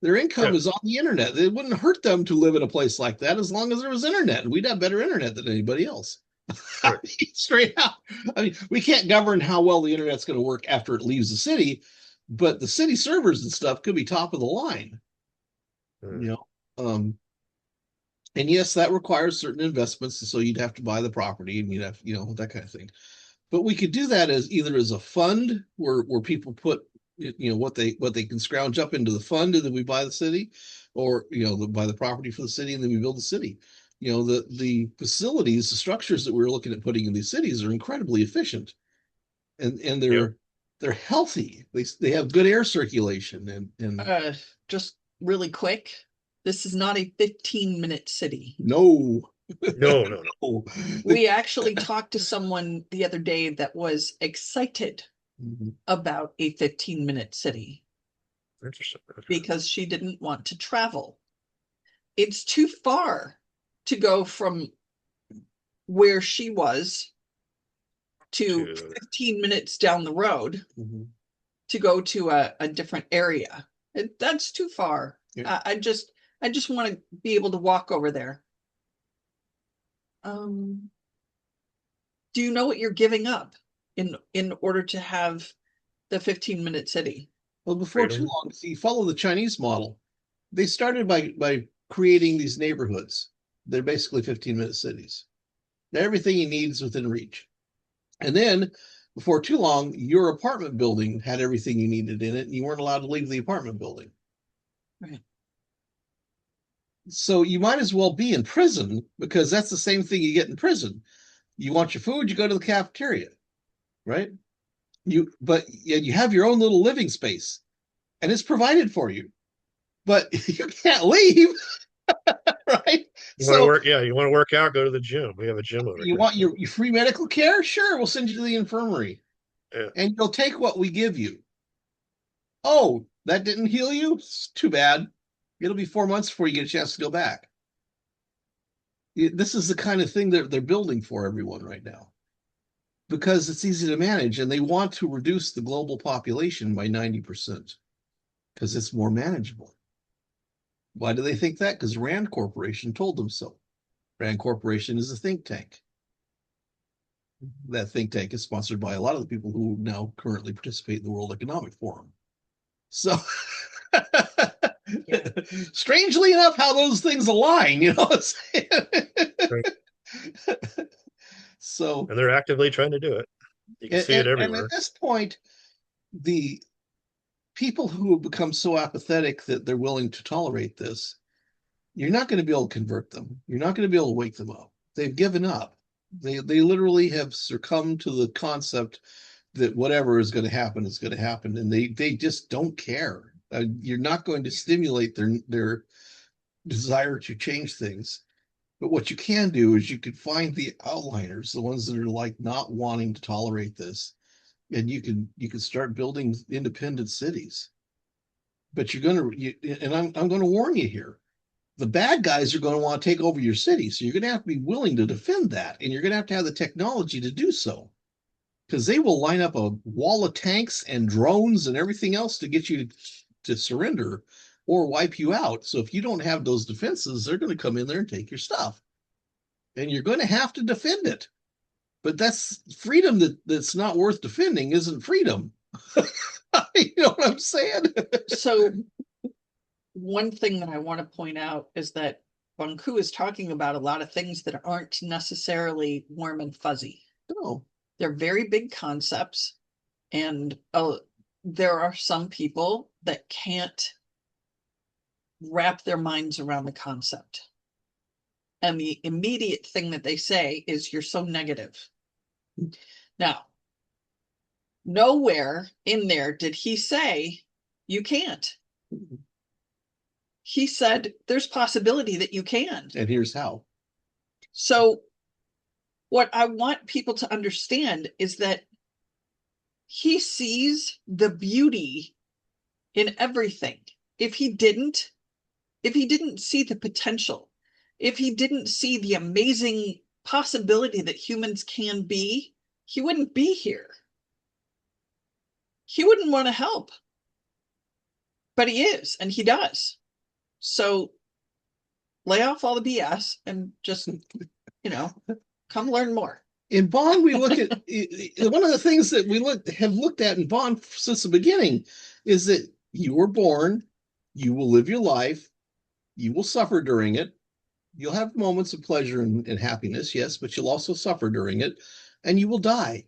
Their Yeah. income is on the internet. It wouldn't hurt them to live in a place like that as long as there was internet, and we'd have better internet than anybody else. Right. Straight out. I mean, we can't govern how well the internet's going to work after it leaves the city, but the city servers and stuff could be top of the line. Mm. You know, um, and yes, that requires certain investments, so you'd have to buy the property and you'd have, that kind of thing. But we could do that as either as a fund where people put what they can scrounge up into the fund and then we buy the city, or buy the property for the city and then we build the city. The facilities, the structures that we're looking at putting in these cities are incredibly efficient, and Yep. they're healthy. They have good air circulation and Just really quick, this is not a 15-minute city. no. No, no, no. No. We actually talked to someone the other day that was excited Mhm. about a 15-minute city Interesting. Okay. because she didn't want to travel. It's too far to go from where she was to To 15 minutes down the road Mhm. to go to a different area. That's too far. Yeah. I just want to be able to walk over there. Do you know what you're giving up in order to have the 15-minute city? Well, before too freedom. long, see, you follow the Chinese model. They started by creating these neighborhoods. They're basically 15-minute cities. Everything you need is within reach. And then, before too long, your apartment building had everything you needed in it, and you weren't allowed to leave the apartment building. Right. So you might as well be in prison because that's the same thing you get in prison. You want your food, you go to the cafeteria, right? But you have your own little living space, and it's provided for you, but you can't leave, right? You want to So work? Yeah, you want to work out? Go to the gym. We have a gym over you here. want your free medical care? Sure, we'll send you to the infirmary, Yeah. and you'll take what we give you. Oh, that didn't heal you? It's too bad. It'll be 4 months before you get a chance to go back. This is the kind of thing that they're building for everyone right now because it's easy to manage, and they want to reduce the global population by 90% because it's more manageable. Why do they think that? Because Rand Corporation told them so. Rand Corporation is a think tank. That think tank is sponsored by a lot of the people who now currently participate in the World Economic Forum. So, Yeah. strangely enough, how those things align, Right. So, And they're actively trying to do it. You can see it and everywhere. at this point, the people who have become so apathetic that they're willing to tolerate this, you're not going to be able to convert them. You're not going to be able to wake them up. They've given up. They literally have succumbed to the concept that whatever is going to happen is going to happen, and they just don't care. You're not going to stimulate their desire to change things. But what you can do is you could find the outliners, the ones that are like not wanting to tolerate this, and you can start building independent cities. But I'm going to warn you here. The bad guys are going to want to take over your city, so you're going to have to be willing to defend that, and you're going to have the technology to do so, because they will line up a wall of tanks and drones and everything else to get you to surrender or wipe you out. So if you don't have those defenses, they're going to come in there and take your stuff, and you're going to have to defend it. But that's freedom that's not worth defending isn't freedom. You know what I'm saying? So one thing that I want to point out is that Bonku is talking about a lot of things that aren't necessarily warm and fuzzy. No. They're very big concepts, and there are some people that can't wrap their minds around the concept. And the immediate thing that they say is, you're so negative. Now, nowhere in there did he say you can't. He said there's possibility that you can. And here's how. So what I want people to understand is that he sees the beauty in everything. If he didn't see the potential, if he didn't see the amazing possibility that humans can be, he wouldn't be here. He wouldn't want to help. But he is, and he does. So lay off all the BS and just, come learn more. In Bon, we look at one of the things that we have looked at in Bon since the beginning is that you were born, you will live your life, you will suffer during it. You'll have moments of pleasure and happiness, yes, but you'll also suffer during it, and you will die.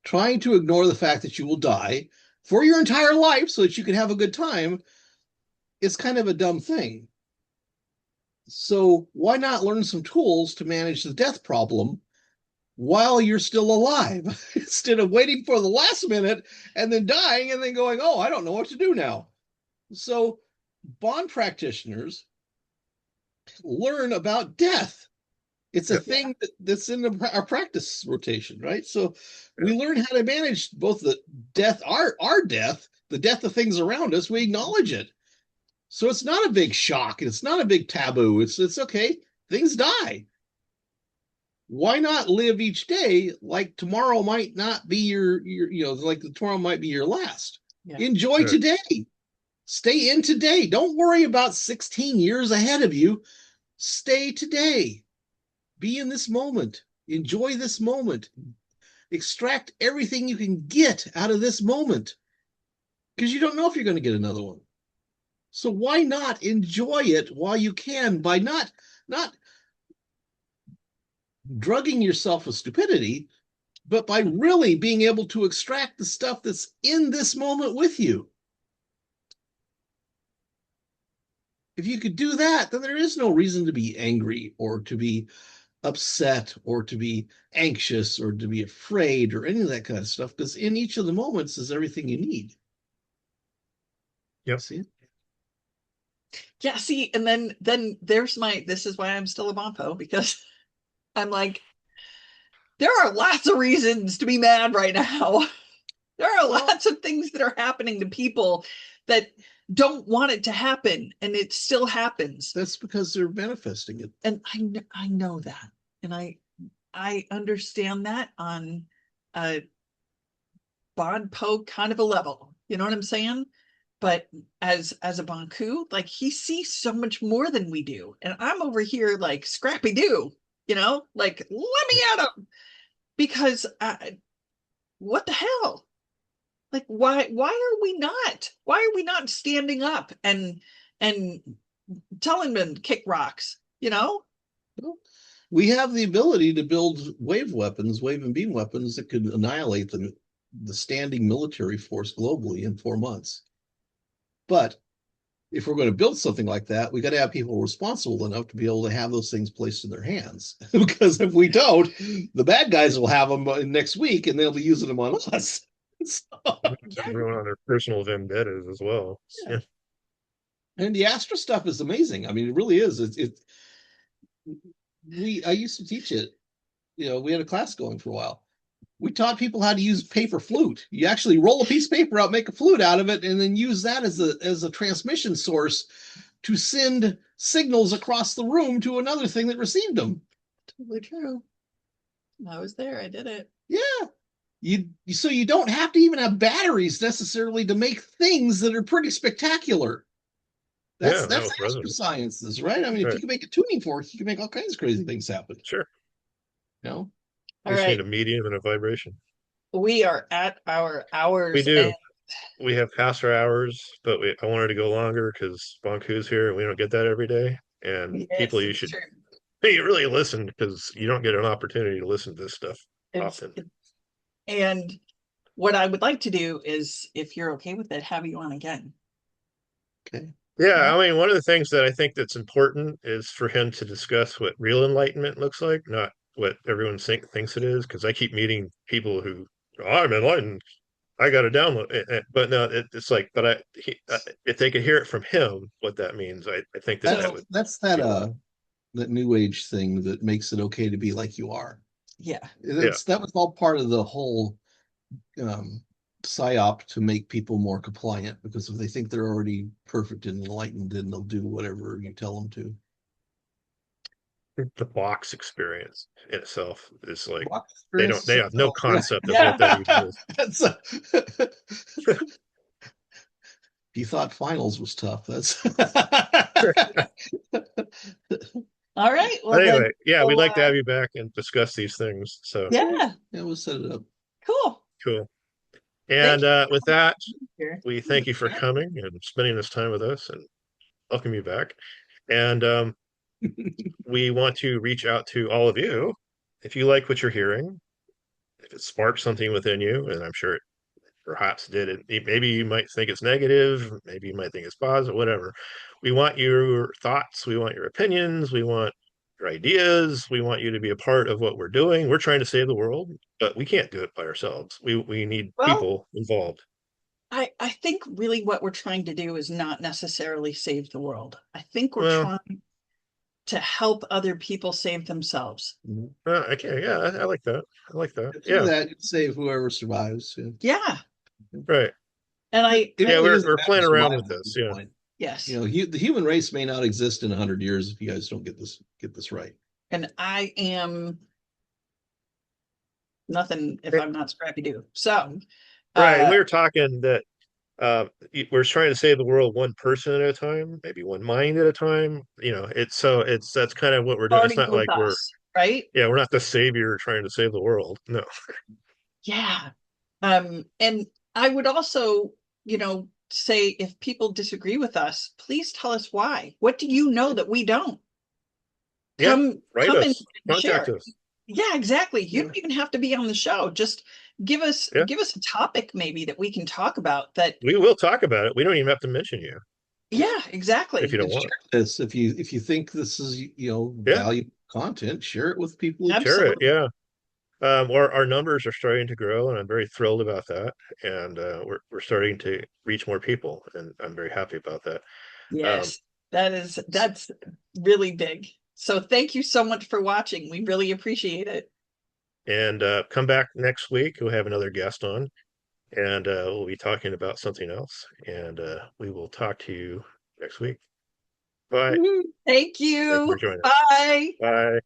Trying to ignore the fact that you will die for your entire life so that you can have a good time is kind of a dumb thing. So why not learn some tools to manage the death problem while you're still alive, instead of waiting for the last minute and then dying and then going, oh, I don't know what to do now. So Bon practitioners learn about death. It's a thing that's in our practice rotation, right? So we learn how to manage both the death, our death, the death of things around us. We acknowledge it. So it's not a big shock. It's not a big taboo. It's okay. Things die. Why not live each day like tomorrow might not be your like tomorrow might be your last? Yeah. Enjoy today. Stay in today. Don't worry about 16 years ahead of you. Stay today. Be in this moment. Enjoy this moment. Extract everything you can get out of this moment, because you don't know if you're going to get another one. So why not enjoy it while you can, by not drugging yourself with stupidity, but by really being able to extract the stuff that's in this moment with you. If you could do that, then there is no reason to be angry or to be upset or to be anxious or to be afraid or any of that kind of stuff, because in each of the moments is everything you need. Yep. See? Yeah, see, and then there's this is why I'm still a Bonpo, because I'm like, there are lots of reasons to be mad right now. There are lots of things that are happening to people that don't want it to happen, and it still happens. That's because they're manifesting it. And I know that. And I understand that on a Bonpo kind of a level. You know what I'm saying? But as a Bonku, like, he sees so much more than we do. And I'm over here like Scrappy-Doo, like, let me at him. Because what the hell? Like, why are we not standing up and telling them to kick rocks, We have the ability to build wave and beam weapons that could annihilate them the standing military force globally in 4 months. But if we're going to build something like that, we got to have people responsible enough to be able to have those things placed in their hands. Because if we don't, the bad guys will have them next week and they'll be using them on us. So, Everyone on their personal vendettas as well. yeah. And the Astra stuff is amazing. I mean, it really is. I used to teach it. We had a class going for a while. We taught people how to use paper flute. You actually roll a piece of paper out, make a flute out of it, and then use that as a transmission source to send signals across the room to another thing that received them. Totally true. I was there. I did it. Yeah. So you don't have to even have batteries necessarily to make things that are pretty spectacular. That's Astro sciences, right? I mean, if you can make a tuning fork, you can make all kinds of crazy things happen. Sure. You all right. Need a medium and a vibration. We are at our hours. We do. We have past our hours, but I wanted to go longer because Bonku's here and we don't get that every day. And people, you should really listen because you don't get an opportunity to listen to this stuff often. And what I would like to do is, if you're okay with it, have you on again. Okay. Yeah, I mean, one of the things that I think that's important is for him to discuss what real enlightenment looks like, not what everyone thinks it is. Because I keep meeting people who, I'm enlightened, I got to download it. But no, it's like, but if they could hear it from him, what that means, I think that's that new age thing that makes it okay to be like you are. Yeah. That was all part of the whole psyop to make people more compliant, because if they think they're already perfect and enlightened, then they'll do whatever you tell them to. The box experience in itself is like they have no concept of what that even is. You thought finals was tough. That's all right. Well, anyway, we'd like to have you back and discuss these things. So we'll set it up. Cool. And with that, we thank you for coming and spending this time with us, and welcome you back. And we want to reach out to all of you. If you like what you're hearing, if it sparks something within you, and I'm sure it perhaps did, maybe you might think it's negative, maybe you might think it's positive, whatever. We want your thoughts, we want your opinions, we want your ideas, we want you to be a part of what we're doing. We're trying to save the world, but we can't do it by ourselves. We need people involved. I think really what we're trying to do is not necessarily save the world. I think we're trying to help other people save themselves. Okay, yeah, I like that. That save whoever survives. Yeah. Right. And we're playing around with this. Yeah. Yes. The human race may not exist in 100 years if you guys don't get this right. And I am nothing if I'm not Scrappy Doo. So right. We were talking that we're trying to save the world one person at a time, maybe one mind at a time. That's kind of what we're doing. It's not like we're right. Yeah, we're not the savior trying to save the world. No. Yeah. And I would also, say if people disagree with us, please tell us why. What do you know that we don't? Come and contact us. Yeah, exactly. You don't even have to be on the show. Just give us a topic maybe that we can talk about. That we will talk about it. We don't even have to mention you. Yeah, exactly. If you don't want this, if you think this is valuable content, share it with people. Share it, yeah. Our numbers are starting to grow, and I'm very thrilled about that. And we're starting to reach more people, and I'm very happy about that. Yes, that's really big. So thank you so much for watching. We really appreciate it. And come back next week. We'll have another guest on, and we'll be talking about something else. And we will talk to you next week. Bye. Thank you. Thanks for joining us. Bye. Bye.